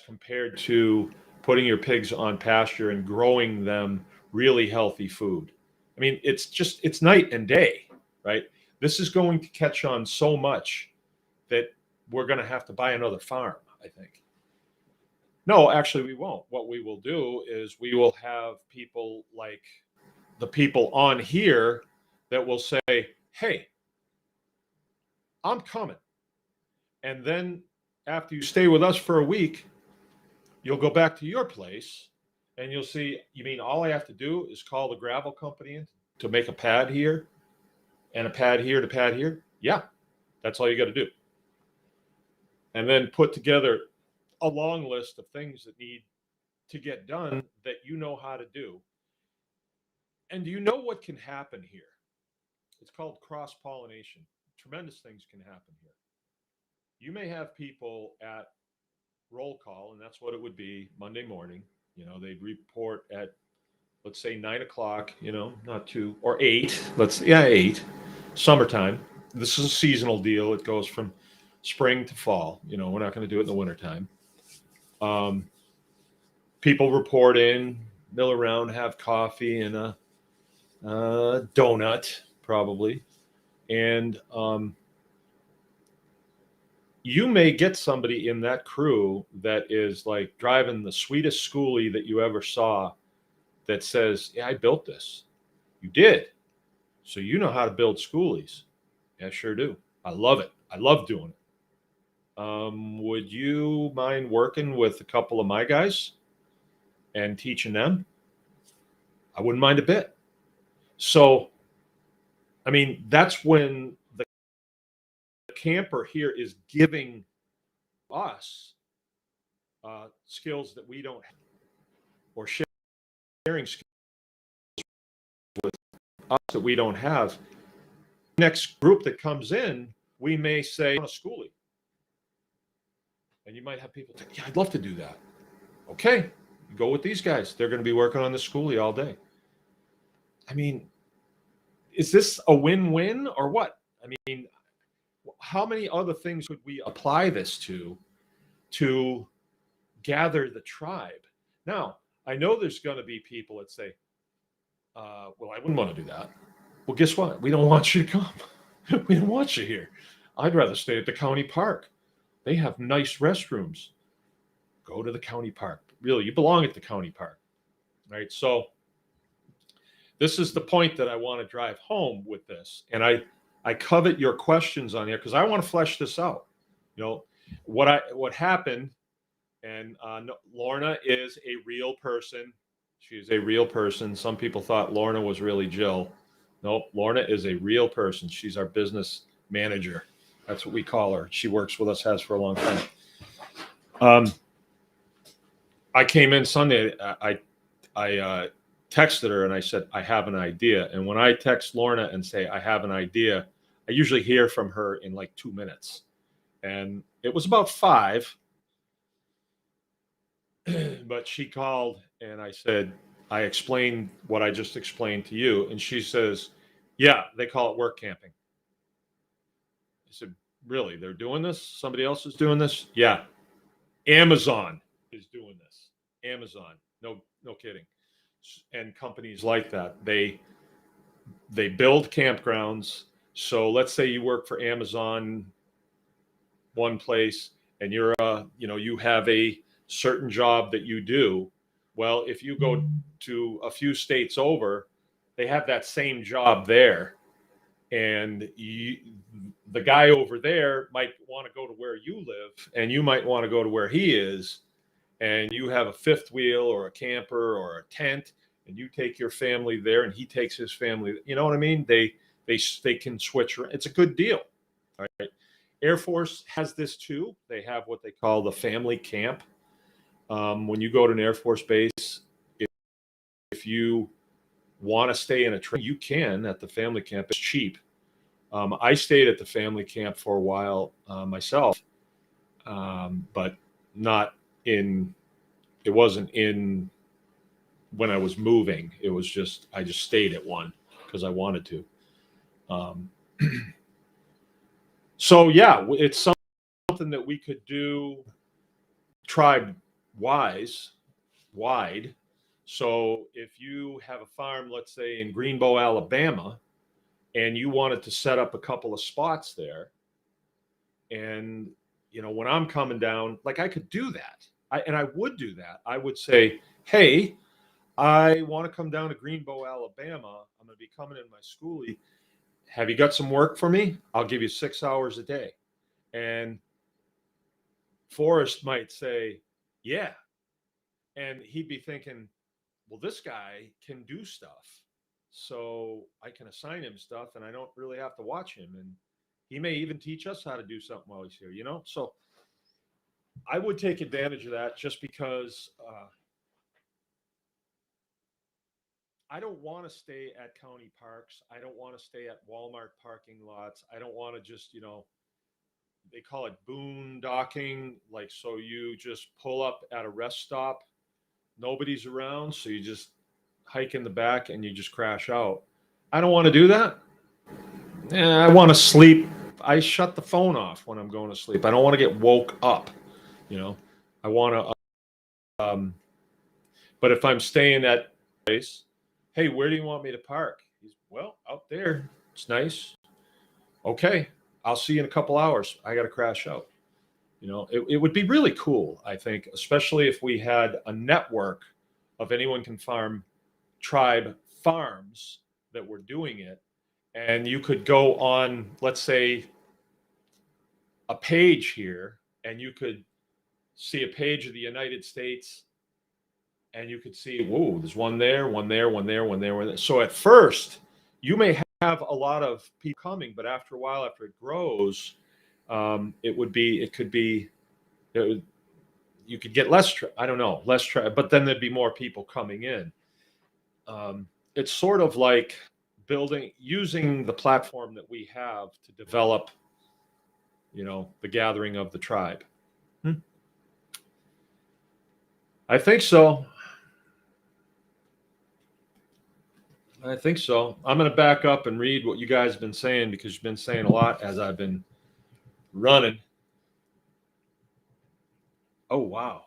compared to putting your pigs on pasture and growing them really healthy food. I mean, it's night and day, right? This is going to catch on so much that we're going to have to buy another farm, I think. No, actually, we won't. What we will do is we will have people like the people on here that will say, hey, I'm coming. And then after you stay with us for a week, you'll go back to your place and you'll see, you mean all I have to do is call the gravel company in to make a pad here and a pad here to pad here? Yeah, that's all you got to do. And then put together a long list of things that need to get done that you know how to do. And do you know what can happen here? It's called cross pollination. Tremendous things can happen here. You may have people at roll call, and that's what it would be Monday morning. They'd report at, let's say, 9 o'clock, not two or eight. Eight, summertime. This is a seasonal deal. It goes from spring to fall. We're not going to do it in the wintertime. People report in, mill around, have coffee and a donut, probably. And you may get somebody in that crew that is like driving the sweetest schoolie that you ever saw that says, yeah, I built this. You did. So you know how to build schoolies. Yeah, sure do. I love it. I love doing it. Would you mind working with a couple of my guys and teaching them? I wouldn't mind a bit. So, I mean, that's when the camper here is giving us skills that we don't have, or sharing skills with us that we don't have. Next group that comes in, we may say, on a schoolie. And you might have people think, yeah, I'd love to do that. Okay, go with these guys. They're going to be working on the schoolie all day. I mean, is this a win-win or what? I mean, how many other things would we apply this to gather the tribe? Now, I know there's going to be people that say, well, I wouldn't want to do that. Well, guess what? We don't want you to come. We don't want you here. I'd rather stay at the county park. They have nice restrooms. Go to the county park. Really, you belong at the county park. Right? So this is the point that I want to drive home with this. And I covet your questions on here because I want to flesh this out. What happened, and Lorna is a real person. She's a real person. Some people thought Lorna was really Jill. Nope, Lorna is a real person. She's our business manager. That's what we call her. She works with us, has for a long time. I came in Sunday. I texted her and I said, I have an idea. And when I text Lorna and say, I have an idea, I usually hear from her in like 2 minutes. And it was about 5. But she called and I said, I explained what I just explained to you. And she says, yeah, they call it work camping. I said, really? They're doing this? Somebody else is doing this? Yeah. Amazon is doing this. Amazon. No kidding. And companies like that. They build campgrounds. So let's say you work for Amazon one place and you're you have a certain job that you do. Well, if you go to a few states over, they have that same job there. And the guy over there might want to go to where you live, and you might want to go to where he is. And you have a fifth wheel or a camper or a tent, and you take your family there, and he takes his family. You know what I mean? They can switch. It's a good deal. All right. Air Force has this too. They have what they call the family camp. When you go to an Air Force base, if you want to stay in a train, you can at the family camp. It's cheap. I stayed at the family camp for a while myself, but not in. It wasn't in when I was moving. It was just I just stayed at one because I wanted to. So yeah, it's something that we could do tribe wide. So if you have a farm, let's say in Greenbow, Alabama, and you wanted to set up a couple of spots there, and when I'm coming down, like I could do that. I would do that. I would say, hey, I want to come down to Greenbow, Alabama. I'm going to be coming in my schoolie. Have you got some work for me? I'll give you 6 hours a day. And Forrest might say, yeah. And he'd be thinking, well, this guy can do stuff. So I can assign him stuff and I don't really have to watch him. And he may even teach us how to do something while he's here, So I would take advantage of that just because I don't want to stay at county parks. I don't want to stay at Walmart parking lots. I don't want to just, they call it boondocking. Like, so you just pull up at a rest stop, nobody's around. So you just hike in the back and you just crash out. I don't want to do that. I want to sleep. I shut the phone off when I'm going to sleep. I don't want to get woke up, you know. I want to, but if I'm staying at a place, hey, where do you want me to park? Well, out there. It's nice. Okay, I'll see you in a couple hours. I got to crash out. It would be really cool, I think, especially if we had a network of anyone can farm tribe farms that were doing it. And you could go on, let's say, a page here, and you could see a page of the United States, and you could see, whoa, there's one there, one there, one there, one there, one there. So at first, you may have a lot of people coming, but after a while, after it grows, it could be, you could get less, I don't know, less, but then there'd be more people coming in. It's sort of like using the platform that we have to develop, the gathering of the tribe. I think so. I think so. I'm going to back up and read what you guys have been saying because you've been saying a lot as I've been running. Oh, wow.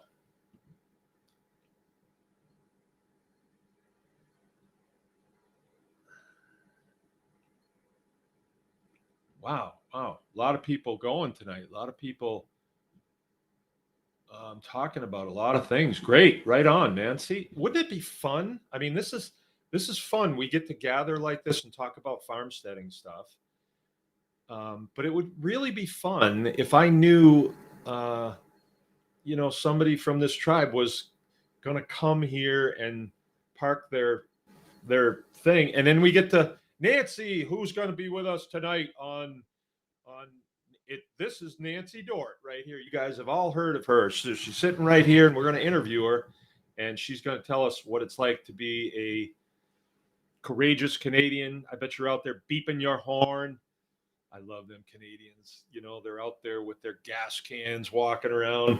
Wow. Wow. A lot of people going tonight. A lot of people talking about a lot of things. Great. Right on, man. See, wouldn't it be fun? I mean, this is fun. We get to gather like this and talk about farmsteading stuff. But it would really be fun if I knew, somebody from this tribe was going to come here and park their thing, and then we get to Nancy, who's going to be with us tonight on it. This is Nancy Dort right here. You guys have all heard of her. So she's sitting right here, and we're going to interview her, and she's going to tell us what it's like to be a courageous Canadian. I bet you're out there beeping your horn. I love them Canadians. They're out there with their gas cans walking around,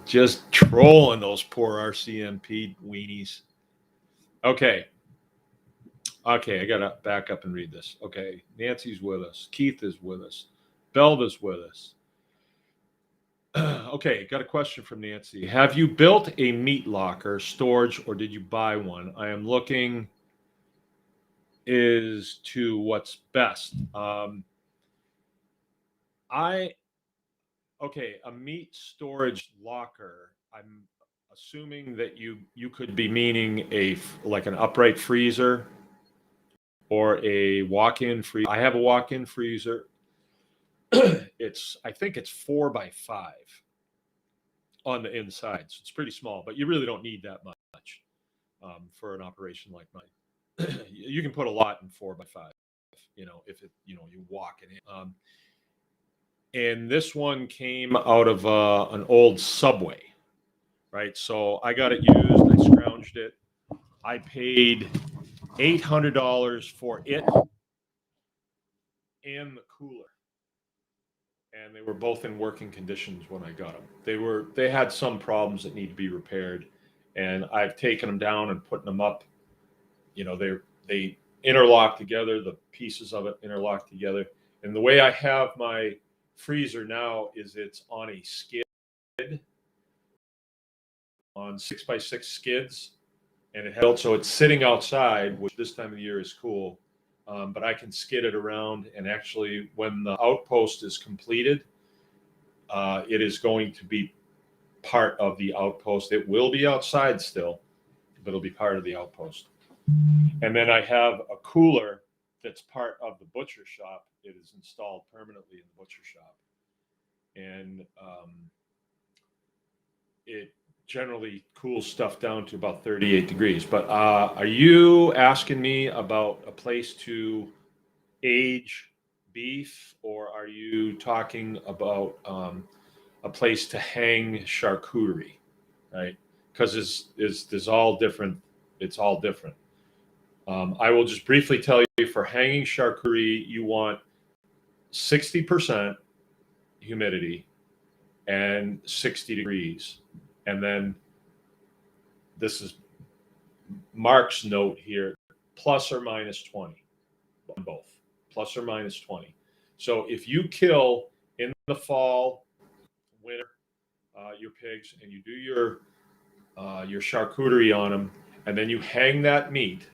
just trolling those poor RCMP weenies. Okay. Okay, I got to back up and read this. Okay, Nancy's with us. Keith is with us. Belva's with us. Okay, got a question from Nancy. Have you built a meat locker, storage, or did you buy one? I am looking is to what's best. A meat storage locker. I'm assuming that you could be meaning like an upright freezer or a walk-in freezer. I have a walk-in freezer. I think it's 4x5 on the inside, so it's pretty small. But you really don't need that much for an operation like mine. You can put a lot in 4x5. If you walk it in. And this one came out of an old Subway, right? So I got it used. I scrounged it. I paid $800 for it and the cooler, and they were both in working conditions when I got them. They had some problems that need to be repaired, and I've taken them down and putting them up. They interlock together. The pieces of it interlock together, and the way I have my freezer now is it's on a skid, on 6x6 skids, and so it's sitting outside, which this time of the year is cool. But I can skid it around, and actually, when the outpost is completed, it is going to be part of the outpost. It will be outside still, but it'll be part of the outpost. And then I have a cooler that's part of the butcher shop. It is installed permanently in the butcher shop, and it generally cools stuff down to about 38 degrees. But are you asking me about a place to age beef, or are you talking about a place to hang charcuterie, right? Because it's all different. It's all different. I will just briefly tell you, for hanging charcuterie, you want 60% humidity and 60 degrees. And then this is Mark's note here, plus or minus 20 on both, plus or minus 20. So if you kill in the fall, winter, your pigs, and you do your charcuterie on them, and then you hang that meat,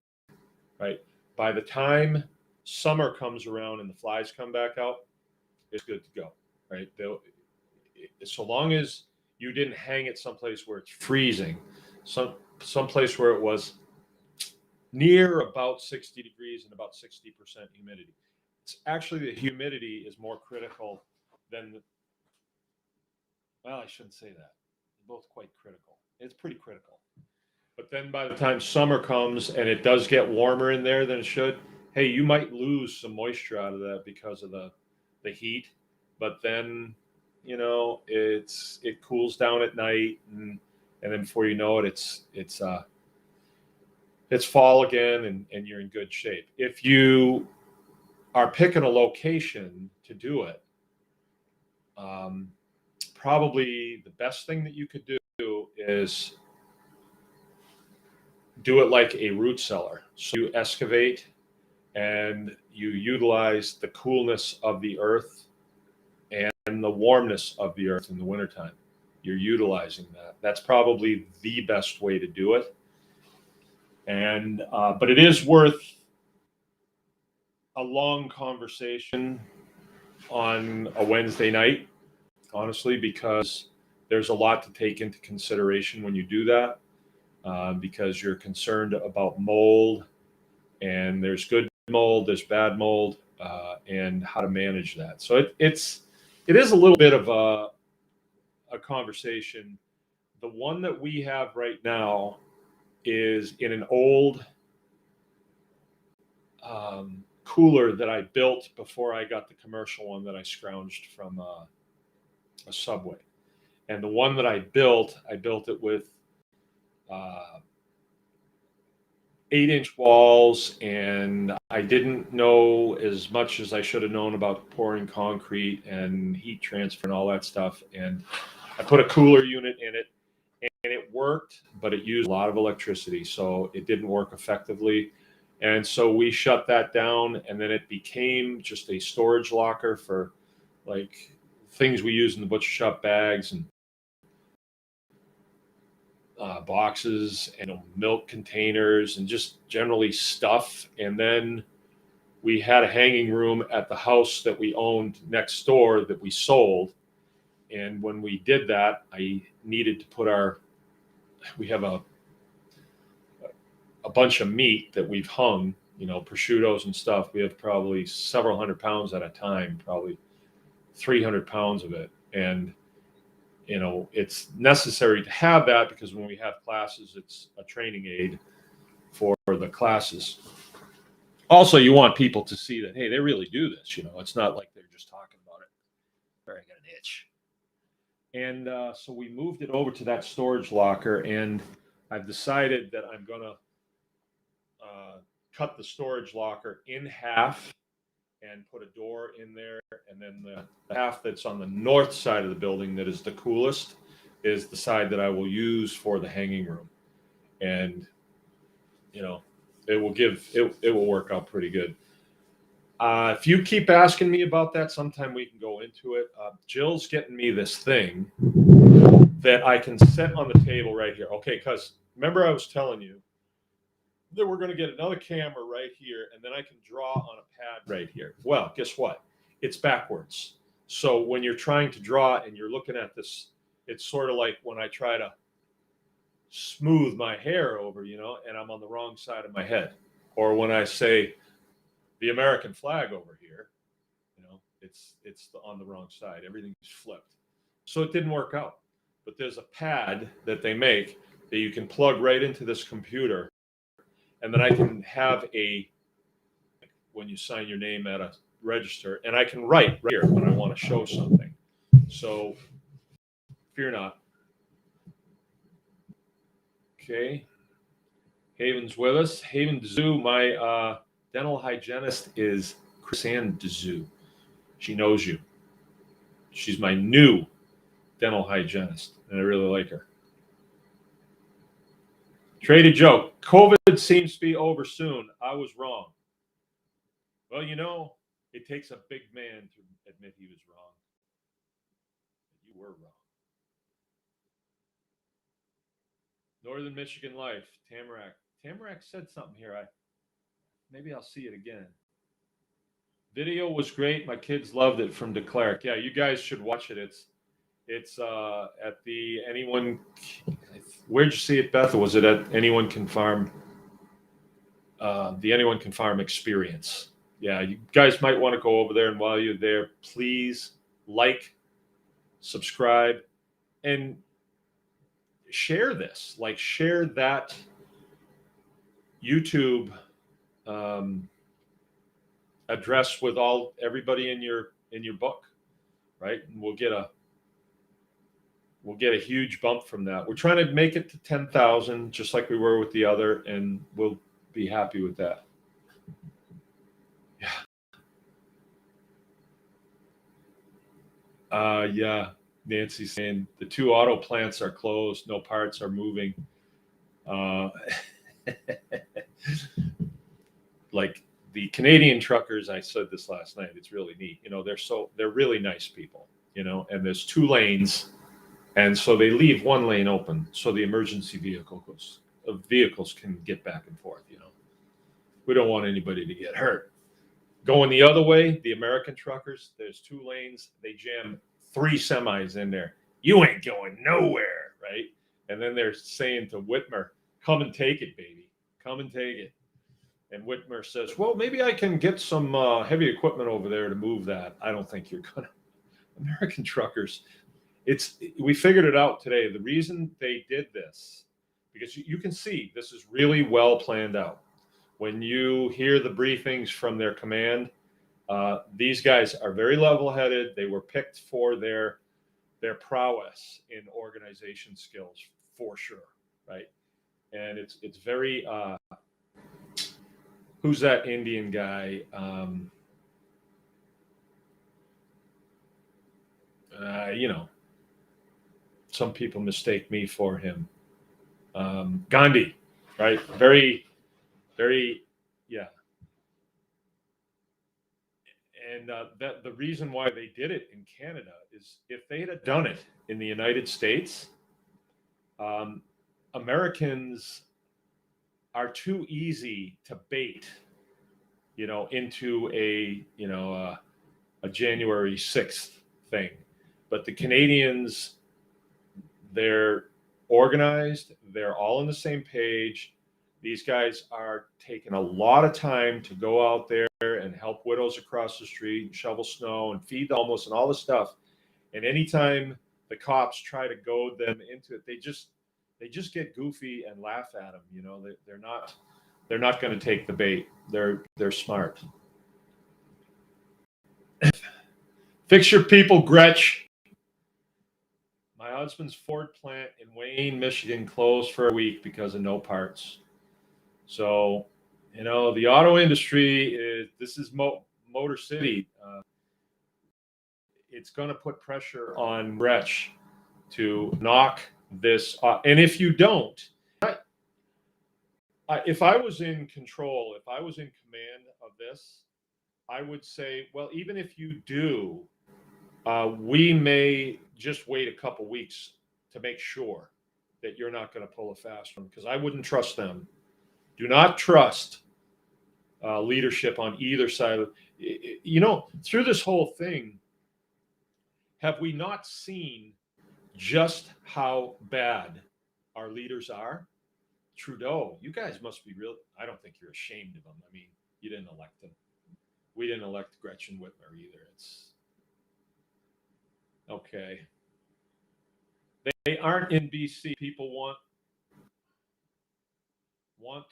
right? By the time summer comes around and the flies come back out, it's good to go, right? So long as you didn't hang it someplace where it's freezing, someplace where it was near about 60 degrees and about 60% humidity. It's actually, the humidity is more critical than well, I shouldn't say that. They're both quite critical. It's pretty critical. But then by the time summer comes and it does get warmer in there than it should, hey, you might lose some moisture out of that because of the heat. But then, it cools down at night, and then before you know it, it's fall again, and you're in good shape. If you are picking a location to do it, probably the best thing that you could do is do it like a root cellar. So you excavate and you utilize the coolness of the earth and the warmness of the earth in the wintertime. You're utilizing that. That's probably the best way to do it. And but it is worth a long conversation on a Wednesday night, honestly, because there's a lot to take into consideration when you do that, because you're concerned about mold, and there's good mold, there's bad mold, and how to manage that. So it is a little bit of a conversation. The one that we have right now is in an old cooler that I built before I got the commercial one that I scrounged from a Subway. And the one that I built it with 8-inch walls, and I didn't know as much as I should have known about pouring concrete and heat transfer and all that stuff. And I put a cooler unit in it, and it worked, but it used a lot of electricity, so it didn't work effectively. And so we shut that down, and then it became just a storage locker for like things we use in the butcher shop, bags and boxes and milk containers and just generally stuff. And then we had a hanging room at the house that we owned next door that we sold. And when we did that, I needed to put we have a bunch of meat that we've hung, prosciuttos and stuff. We have probably several hundred pounds at a time, probably 300 pounds of it. And it's necessary to have that because when we have classes, it's a training aid for the classes. Also, you want people to see that, hey, they really do this. It's not like they're just talking about it. Sorry, I got an itch. And so we moved it over to that storage locker, and I've decided that I'm going to cut the storage locker in half and put a door in there. And then the half that's on the north side of the building that is the coolest is the side that I will use for the hanging room. And, it will work out pretty good. If you keep asking me about that, sometime we can go into it. Jill's getting me this thing that I can set on the table right here. Okay, because remember I was telling you that we're going to get another camera right here, and then I can draw on a pad right here. Well, guess what? It's backwards. So when you're trying to draw and you're looking at this, it's sort of like when I try to smooth my hair over, and I'm on the wrong side of my head. Or when I say the American flag over here, it's on the wrong side. Everything's flipped. So it didn't work out. But there's a pad that they make that you can plug right into this computer, and then I can have when you sign your name at a register, and I can write right here when I want to show something. So Fear not. Okay. Haven's with us. Haven Dzoo, my dental hygienist is Chrisanne Dzoo. She knows you. She's my new dental hygienist, and I really like her. Trader Joe, COVID seems to be over soon. I was wrong. Well, it takes a big man to admit he was wrong. You were wrong. Northern Michigan Life, Tamarack. Tamarack said something here. Maybe I'll see it again. Video was great. My kids loved it from DeClerc. Yeah, you guys should watch it. It's at the Anyone. Where'd you see it, Beth? Or was it at Anyone Can Farm? The Anyone Can Farm experience. Yeah, you guys might want to go over there, and while you're there, please like, subscribe, and share this. Like, share that YouTube address with everybody in your book, right? And we'll get a huge bump from that. We're trying to make it to 10,000, just like we were with the other, and we'll be happy with that. Yeah. Nancy's saying the 2 auto plants are closed. No parts are moving. Like the Canadian truckers, I said this last night. It's really neat. They're really nice people, and there's 2 lanes. And so they leave 1 lane open so the emergency vehicles can get back and forth. We don't want anybody to get hurt. Going the other way, the American truckers, there's 2 lanes. They jam 3 semis in there. You ain't going nowhere, right? And then they're saying to Whitmer, come and take it, baby. Come and take it. And Whitmer says, well, maybe I can get some heavy equipment over there to move that. I don't think you're going to. American truckers, we figured it out today. The reason they did this, because you can see this is really well planned out. When you hear the briefings from their command, these guys are very level-headed. They were picked for their prowess in organization skills, for sure, right? And it's very. Who's that Indian guy? Some people mistake me for him. Gandhi, right? Very, very, yeah. And that the reason why they did it in Canada is if they had done it in the United States, Americans are too easy to bait, into a January 6th thing. But the Canadians, they're organized. They're all on the same page. These guys are taking a lot of time to go out there and help widows across the street and shovel snow and feed the homeless and all this stuff. And anytime the cops try to goad them into it, they just get goofy and laugh at them. They're not going to take the bait. They're smart. Fix your people, Gretch. My husband's Ford plant in Wayne, Michigan closed for a week because of no parts. So, the auto industry this is Motor City. It's going to put pressure on Gretch to knock this off. And if you don't, if I was in control, if I was in command of this, I would say, well, even if you do, we may just wait a couple weeks to make sure that you're not going to pull a fast one, because I wouldn't trust them. Do not trust leadership on either side of through this whole thing. Have we not seen just how bad our leaders are? Trudeau, you guys must be real. I don't think you're ashamed of him. I mean, you didn't elect him. We didn't elect Gretchen Whitmer either. It's okay. They aren't in BC. People want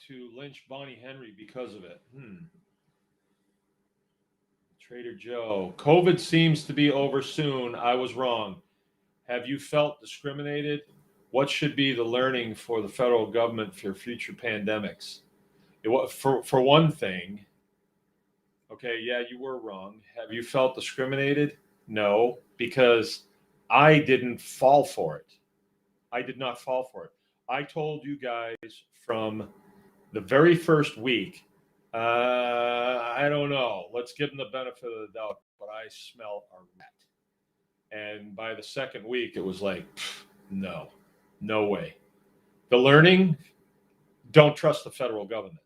to lynch Bonnie Henry because of it. Trader Joe, COVID seems to be over soon. I was wrong. Have you felt discriminated? What should be the learning for the federal government for future pandemics? For one thing, okay, yeah, you were wrong. Have you felt discriminated? No, because I didn't fall for it. I did not fall for it. I told you guys from the very first week, I don't know. Let's give them the benefit of the doubt, but I smell a rat. And by the second week, it was like, no, no way. The learning, don't trust the federal government.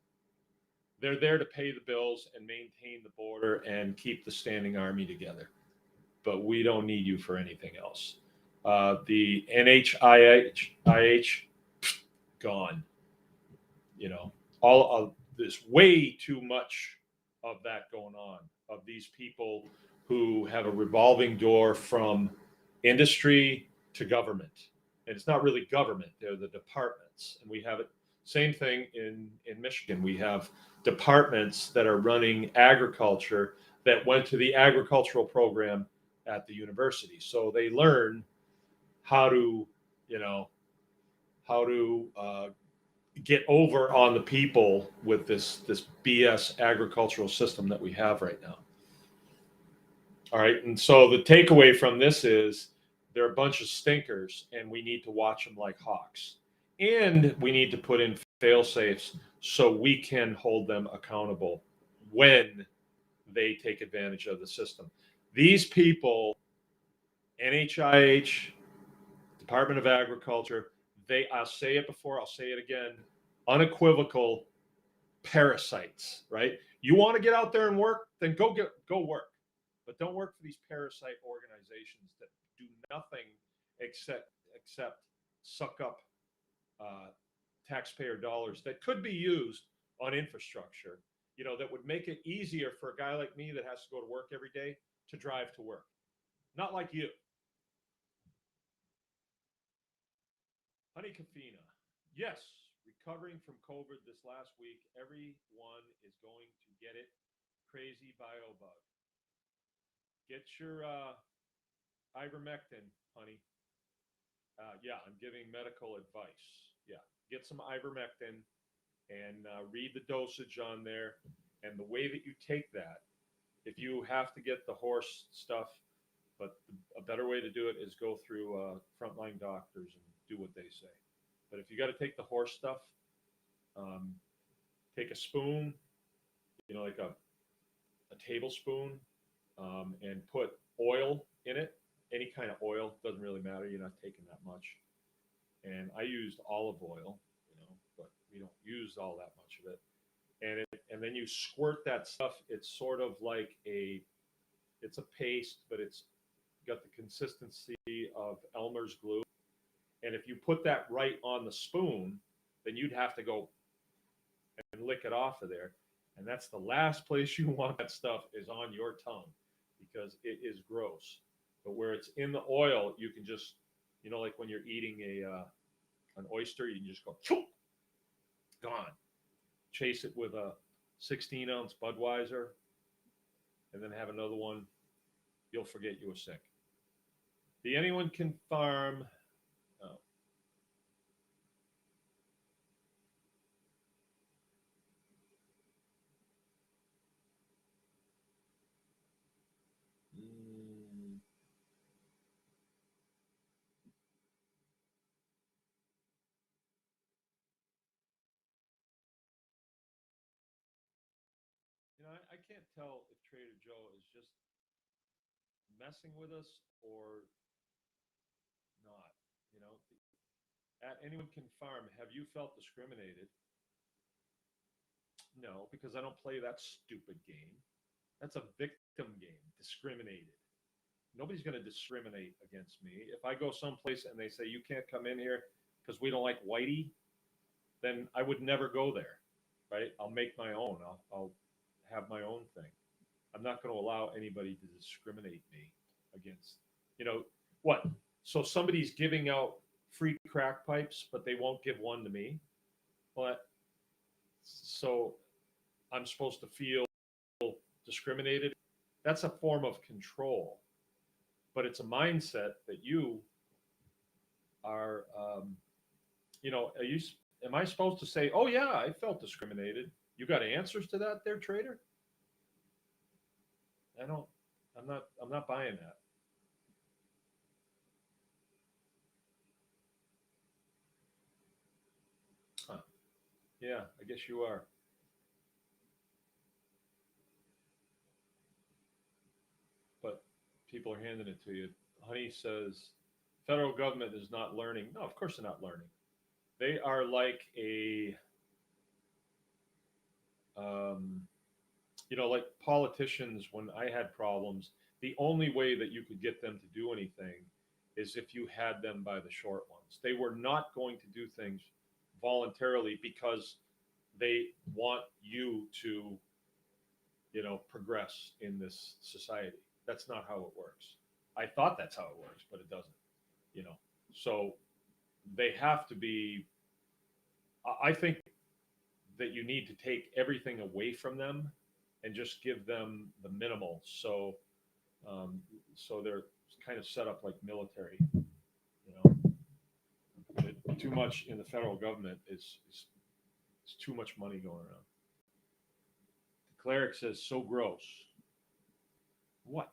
They're there to pay the bills and maintain the border and keep the standing army together. But we don't need you for anything else. The NHIH, gone. You know, all of there's way too much of that going on, of these people who have a revolving door from industry to government. And it's not really government, they're the departments. And we have it same thing in Michigan. We have departments that are running agriculture that went to the agricultural program at the university. So they learn how to, you know, how to get over on the people with this BS agricultural system that we have right now. All right, and so the takeaway from this is they're a bunch of stinkers, and we need to watch them like hawks, and we need to put in fail safes so we can hold them accountable when they take advantage of the system. These people, NHIH, Department of Agriculture, I'll say it before, I'll say it again, unequivocal parasites, right? You want to get out there and work, then go work. But don't work for these parasite organizations that do nothing except suck up taxpayer dollars that could be used on infrastructure, that would make it easier for a guy like me that has to go to work every day to drive to work. Not like you. Honey Kafina. Yes, recovering from COVID this last week. Everyone is going to get it. Crazy bio bug. Get your ivermectin, honey. Yeah, I'm giving medical advice. Yeah, get some ivermectin and read the dosage on there and the way that you take that. If you have to get the horse stuff, but a better way to do it is go through frontline doctors and do what they say. But if you got to take the horse stuff, take a spoon, like a tablespoon, and put oil in it. Any kind of oil, doesn't really matter. You're not taking that much. And I used olive oil, but we don't use all that much of it. And then you squirt that stuff. It's sort of like it's a paste, but it's got the consistency of Elmer's glue. And if you put that right on the spoon, then you'd have to go and lick it off of there. And that's the last place you want that stuff is on your tongue because it is gross. But where it's in the oil, you can just, like when you're eating an oyster, you can just go, choop, gone. Chase it with a 16-ounce Budweiser, and then have another one. You'll forget you were sick. The anyone can farm. Oh. I can't tell if Trader Joe is just messing with us or not. At anyone can farm. Have you felt discriminated? No, because I don't play that stupid game. That's a victim game. Discriminated. Nobody's going to discriminate against me. If I go someplace and they say you can't come in here because we don't like whitey, then I would never go there, right? I'll make my own. I'll have my own thing. I'm not going to allow anybody to discriminate me against, what? So somebody's giving out free crack pipes, but they won't give one to me. But so I'm supposed to feel discriminated. That's a form of control, but it's a mindset that you are, am I supposed to say, oh yeah, I felt discriminated? You got answers to that there, trader? I don't, I'm not buying that. Huh. Yeah, I guess you are. But people are handing it to you. Honey says, federal government is not learning. No, of course they're not learning. They are like um, like politicians. When I had problems, the only way that you could get them to do anything is if you had them by the short ones. They were not going to do things voluntarily because they want you to, progress in this society. That's not how it works. I thought that's how it works, but it doesn't, you know. So they have to be, I think that you need to take everything away from them and just give them the minimal. Um, so they're kind of set up like military, too much in the federal government is too much money going around. The cleric says, so gross. What?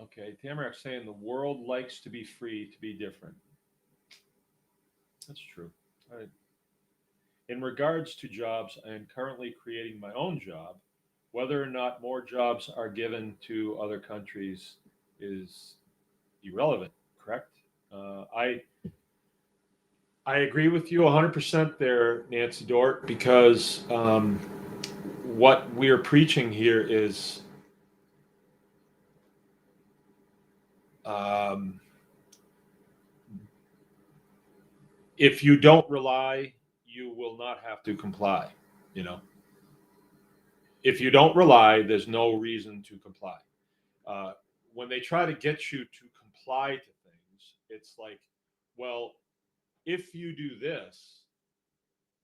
Okay, Tamarak's saying the world likes to be free, to be different. That's true. All right. In regards to jobs, I am currently creating my own job. Whether or not more jobs are given to other countries is irrelevant, correct? I agree with you 100% there, Nancy Dort, because what we're preaching here is um, if you don't rely, you will not have to comply. You know, if you don't rely, there's no reason to comply. Uh, when they try to get you to comply to things, it's like, well, if you do this,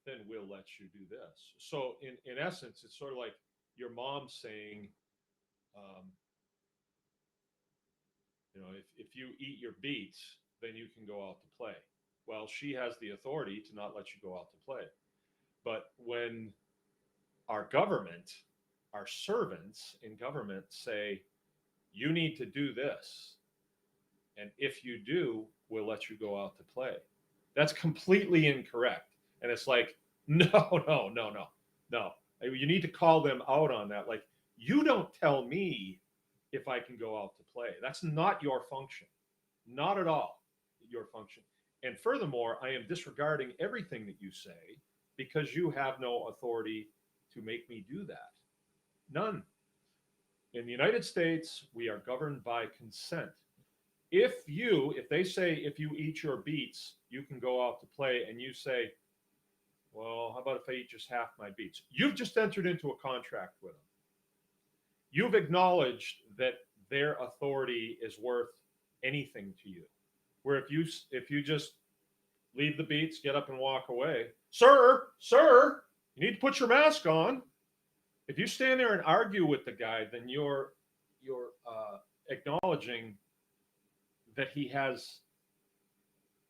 then we'll let you do this. So in essence, it's sort of like your mom saying, um, if you eat your beets, then you can go out to play. Well, she has the authority to not let you go out to play. But when our government, our servants in government say, you need to do this, and if you do, we'll let you go out to play. That's completely incorrect. And it's like, no, no, no, no, no. You need to call them out on that. Like, you don't tell me if I can go out to play. That's not your function. Not at all your function. And furthermore, I am disregarding everything that you say because you have no authority to make me do that. None. In the United States, we are governed by consent. If they say, if you eat your beets, you can go out to play, and you say, well, how about if I eat just half my beets? You've just entered into a contract with them. You've acknowledged that their authority is worth anything to you. Where if you just leave the beets, get up and walk away, sir, you need to put your mask on. If you stand there and argue with the guy, then you're acknowledging that he has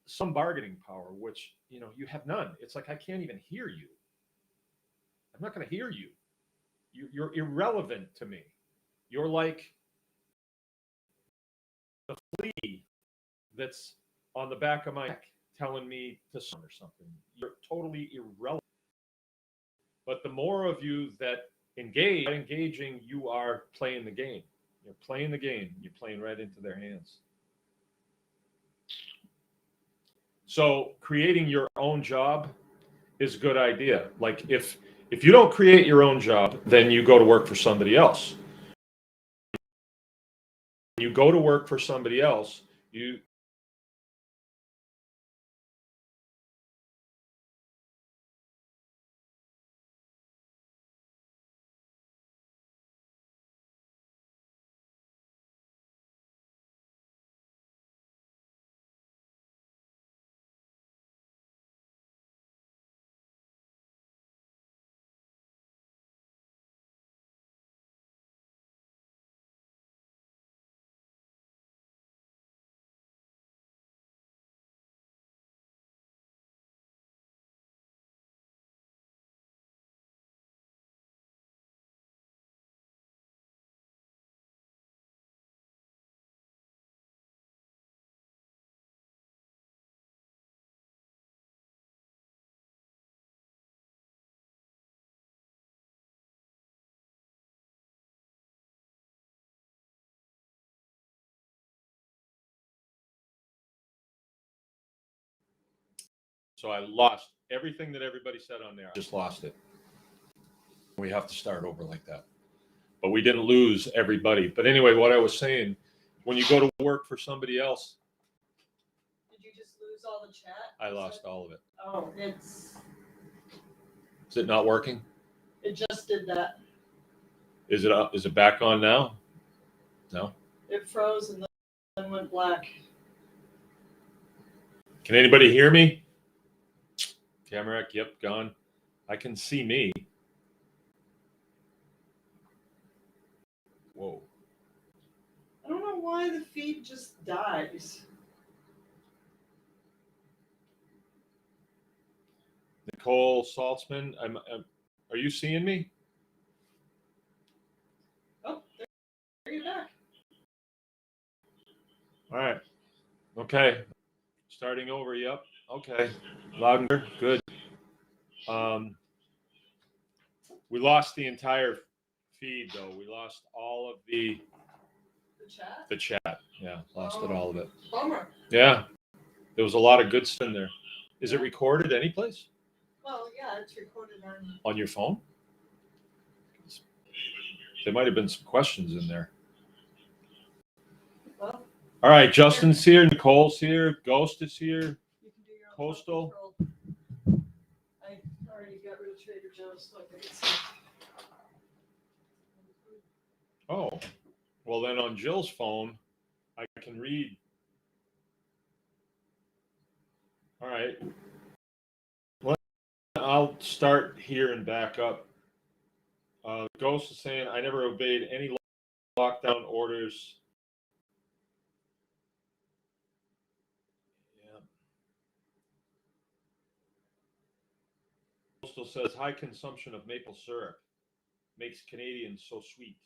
some bargaining power, which you have none. It's like I can't even hear you. I'm not going to hear you. You're irrelevant to me. You're like the flea that's on the back of my neck telling me to or something. You're totally irrelevant. But the more of you that engaging, you are playing the game. You're playing the game. You're playing right into their hands. So creating your own job is a good idea. Like if you don't create your own job, then you go to work for somebody else. You go to work for somebody else, you So I lost everything that everybody said on there. I just lost it. We have to start over like that. But we didn't lose everybody. But anyway, what I was saying, when you go to work for somebody else, did you just lose all the chat? I lost all of it. Oh, Is it not working? It just did that. Is it up? Is it back on now? No. It froze and then went black. Can anybody hear me? Camera, yep, gone. I can see me. Whoa. I don't know why the feed just dies. Nicole Saltzman, are you seeing me? Oh, there you're back. All right. Okay. Starting over. Yep. Okay. Loud and clear. Good. We lost the entire feed though. We lost all of the chat. The chat. Yeah. Lost it all of it. Bummer. Yeah. There was a lot of good stuff in there. Is it recorded any place? Well, yeah, it's recorded on your phone. There might have been some questions in there. Well, all right, Justin's here, Nicole's here, Ghost is here, you can do your own Coastal. I already got rid of Trader Joe's, so I can see. Oh, well then on Jill's phone, I can read. All right. Well, I'll start here and back up. Ghost is saying, I never obeyed any lockdown orders. Yeah. Coastal says, high consumption of maple syrup makes Canadians so sweet.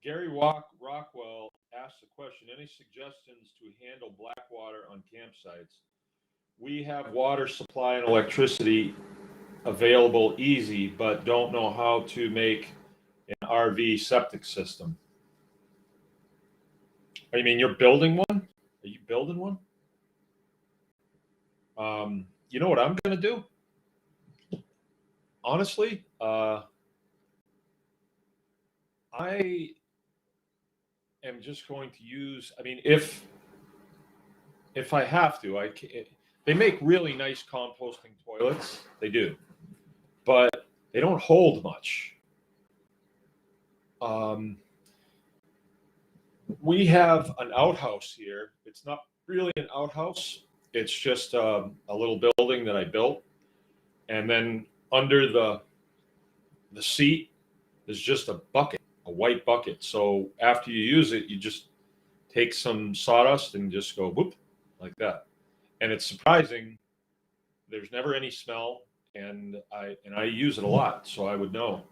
Gary Rockwell asked the question, any suggestions to handle black water on campsites? We have water supply and electricity available easy, but don't know how to make an RV septic system. Oh, you mean you're building one? Are you building one? You know what I'm going to do? Honestly, I am just going to use, I mean, if I have to, they make really nice composting toilets. They do, but they don't hold much. We have an outhouse here. It's not really an outhouse. It's just a little building that I built. And then under the seat, there's just a bucket, a white bucket. So after you use it, you just take some sawdust and just go whoop like that. And it's surprising. There's never any smell, and I use it a lot, so I would know.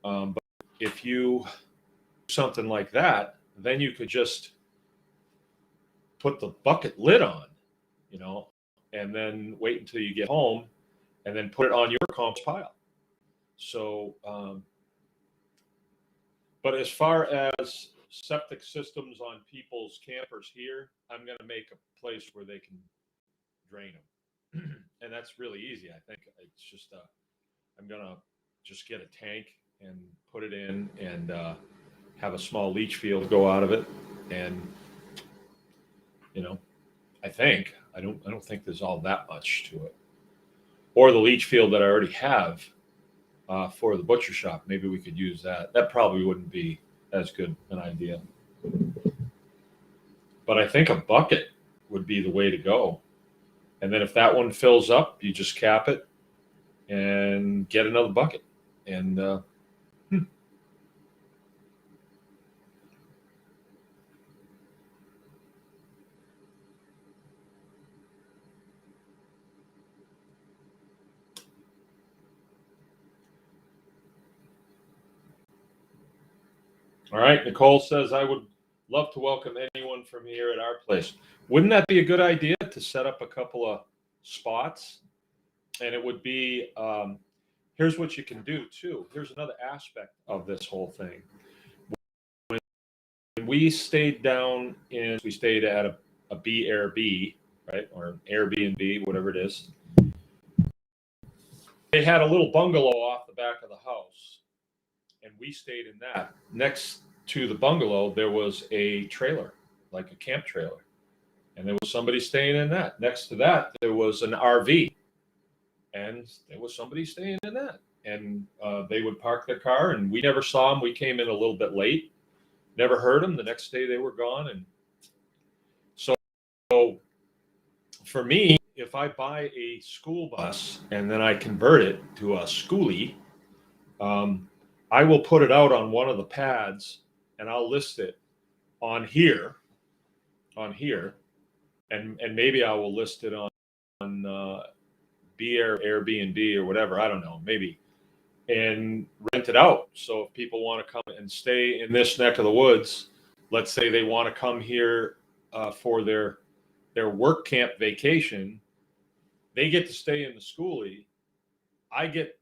But if you do something like that, then you could just put the bucket lid on, you know, and then wait until you get home, and then put it on your compost pile. So, but as far as septic systems on people's campers here, I'm going to make a place where they can drain them. And that's really easy. I think it's just, I'm going to just get a tank and put it in and have a small leach field go out of it. And, you know, I don't think there's all that much to it. Or the leach field that I already have for the butcher shop. Maybe we could use that. That probably wouldn't be as good an idea. But I think a bucket would be the way to go. And then if that one fills up, you just cap it and get another bucket. And all right, Nicole says, I would love to welcome anyone from here at our place. Wouldn't that be a good idea to set up a couple of spots? And it would be, here's what you can do too. Here's another aspect of this whole thing. When we stayed we stayed at a BRB, right, or an Airbnb, whatever it is. They had a little bungalow off the back of the house, and we stayed in that. Next to the bungalow, there was a trailer, like a camp trailer, and there was somebody staying in that. Next to that, there was an RV, and there was somebody staying in that. And they would park their car, and we never saw them. We came in a little bit late, never heard them. The next day, they were gone. And so for me, if I buy a school bus and then I convert it to a schoolie, I will put it out on one of the pads, and I'll list it on here, and maybe I will list it on Airbnb or whatever. I don't know, maybe, and rent it out. So if people want to come and stay in this neck of the woods, let's say they want to come here for their work camp vacation, they get to stay in the schoolie. I get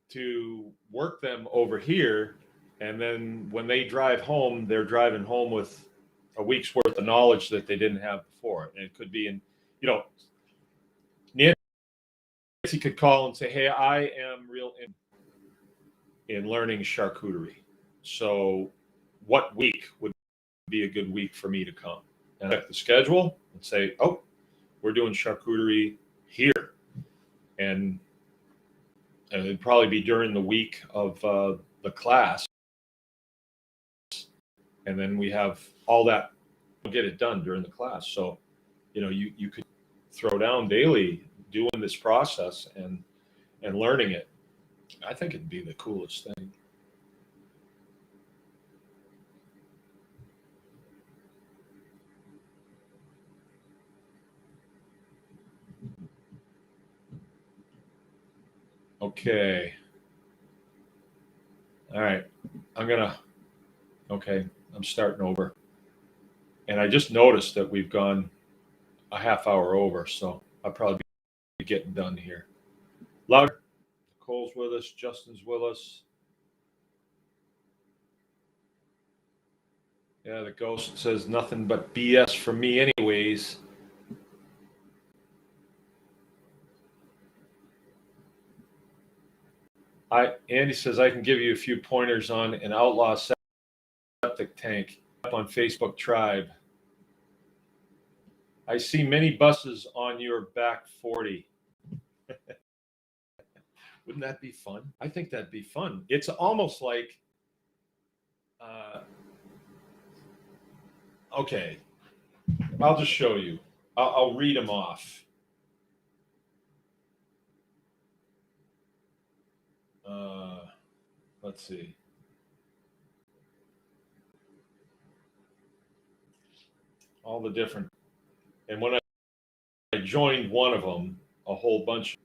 to work them over here, and then when they drive home, they're driving home with a week's worth of knowledge that they didn't have before. And it could be Nancy could call and say, hey, I am real in learning charcuterie. So what week would be a good week for me to come? And check the schedule and say, oh, we're doing charcuterie here. And it'd probably be during the week of the class. And then we have all that, get it done during the class. So, you could throw down daily doing this process and learning it. I think it'd be the coolest thing. Okay. All right. I'm starting over. And I just noticed that we've gone a half hour over, so I'll probably be getting done here. Louder. Nicole's with us. Justin's with us. Yeah, the ghost says nothing but BS from me anyways. Andy says I can give you a few pointers on an outlaw septic tank up on Facebook Tribe. I see many buses on your back 40. Wouldn't that be fun? I think that'd be fun. It's almost like, okay, I'll just show you. I'll read them off. Let's see. All the different, and when I joined one of them, a whole bunch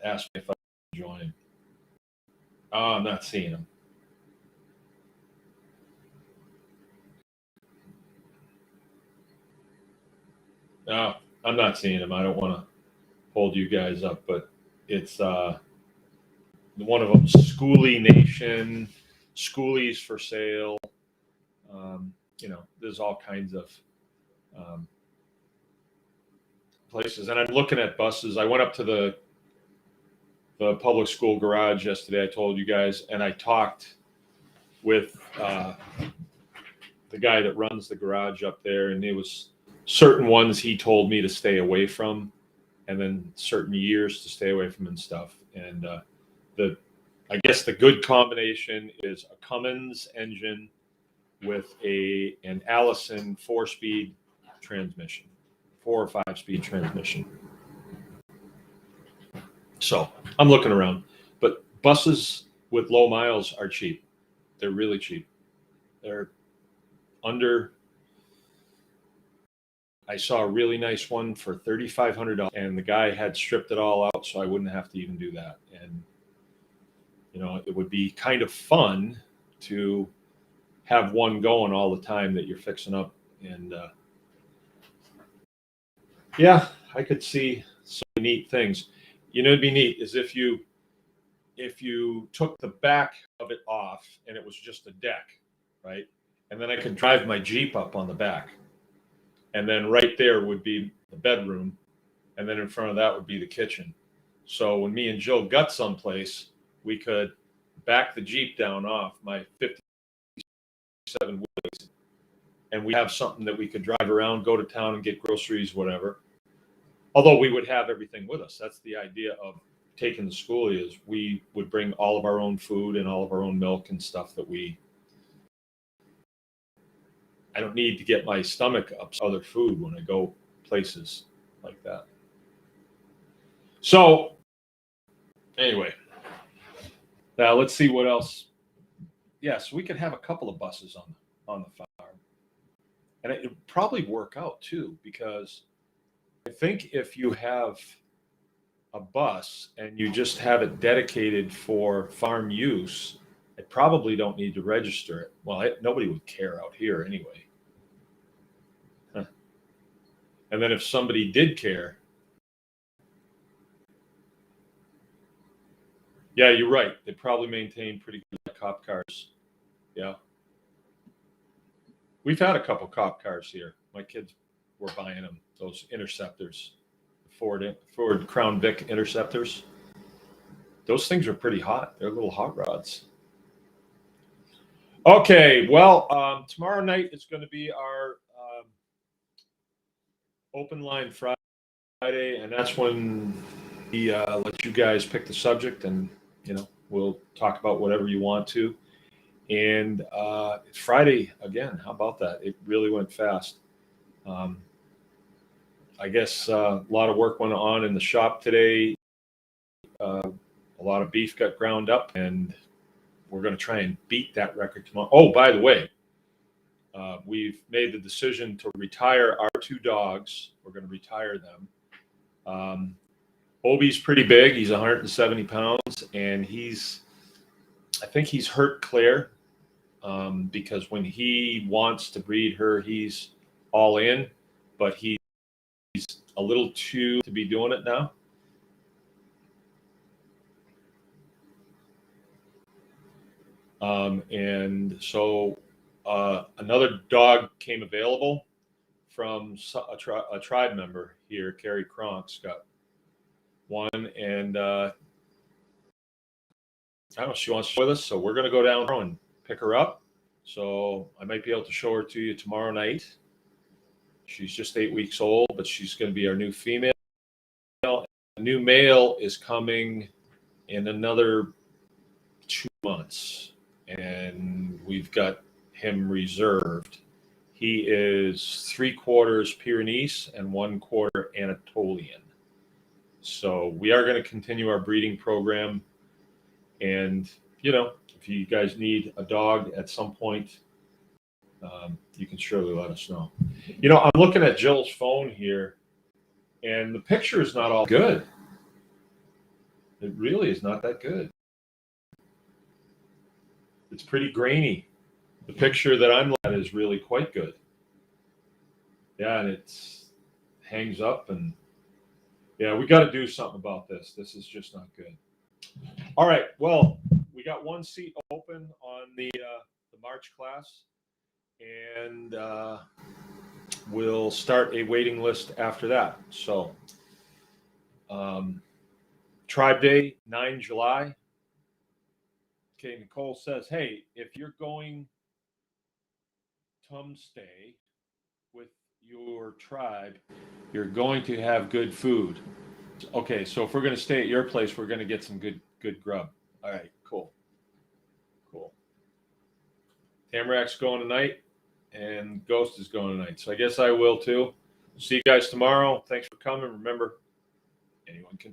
asked me if I could join. Oh, I'm not seeing them. No, I'm not seeing them. I don't want to hold you guys up, but it's one of them, Schoolie Nation, Schoolies for Sale. There's all kinds of places. And I'm looking at buses. I went up to the public school garage yesterday, I told you guys, and I talked with the guy that runs the garage up there, and there was certain ones he told me to stay away from, and then certain years to stay away from and stuff. And I guess the good combination is a Cummins engine with an Allison 4-speed transmission, 4 or 5-speed transmission. So I'm looking around, but buses with low miles are cheap. They're really cheap. They're under. I saw a really nice one for $3,500, and the guy had stripped it all out, so I wouldn't have to even do that. And it would be kind of fun to have one going all the time that you're fixing up. And yeah, I could see some neat things. You know, it'd be neat is if you took the back of it off and it was just a deck, right? And then I could drive my Jeep up on the back. And then right there would be the bedroom. And then in front of that would be the kitchen. So when me and Jill got someplace, we could back the Jeep down off my 57 wheels, and we have something that we could drive around, go to town and get groceries, whatever. Although we would have everything with us. That's the idea of taking the school is we would bring all of our own food and all of our own milk and stuff that I don't need to get my stomach up other food when I go places like that. So anyway, now let's see what else. Yes, we could have a couple of buses on the farm, and it would probably work out too, because I think if you have a bus and you just have it dedicated for farm use, I probably don't need to register it. Well, nobody would care out here anyway. Huh. And then if somebody did care, yeah, you're right. They probably maintain pretty good cop cars. Yeah. We've had a couple cop cars here. My kids were buying them, those Interceptors, Ford Crown Vic Interceptors. Those things are pretty hot. They're little hot rods. Okay, well, tomorrow night is going to be our open line Friday, and that's when we let you guys pick the subject, and we'll talk about whatever you want to. And it's Friday again. How about that? It really went fast. I guess a lot of work went on in the shop today. A lot of beef got ground up, and we're going to try and beat that record tomorrow. Oh, by the way, we've made the decision to retire our two dogs. We're going to retire them. Obi's pretty big. He's 170 pounds, and I think he's hurt Claire because when he wants to breed her, he's all in, but he's a little too to be doing it now. And so another dog came available from a tribe member here. Carrie Cronk's got one, and I don't know, she wants to with us, so we're going to go down and pick her up. So I might be able to show her to you tomorrow night. She's just 8 weeks old, but she's going to be our new female. The new male is coming in another 2 months, and we've got him reserved. He is 3/4 Pyrenees and 1/4 Anatolian. So we are going to continue our breeding program. And, if you guys need a dog at some point, you can surely let us know. I'm looking at Jill's phone here, and the picture is not all good. It really is not that good. It's pretty grainy. The picture that I'm looking at is really quite good. Yeah, and it hangs up, and yeah, we got to do something about this. This is just not good. All right, well, we got one seat open on the March class, and we'll start a waiting list after that. So, Tribe Day, 9 July. Okay, Nicole says, hey, if you're going to stay with your tribe, you're going to have good food. Okay, so if we're going to stay at your place, we're going to get some good grub. All right, cool. Tamarack's going tonight, and Ghost is going tonight. So I guess I will too. See you guys tomorrow. Thanks for coming. Remember, anyone can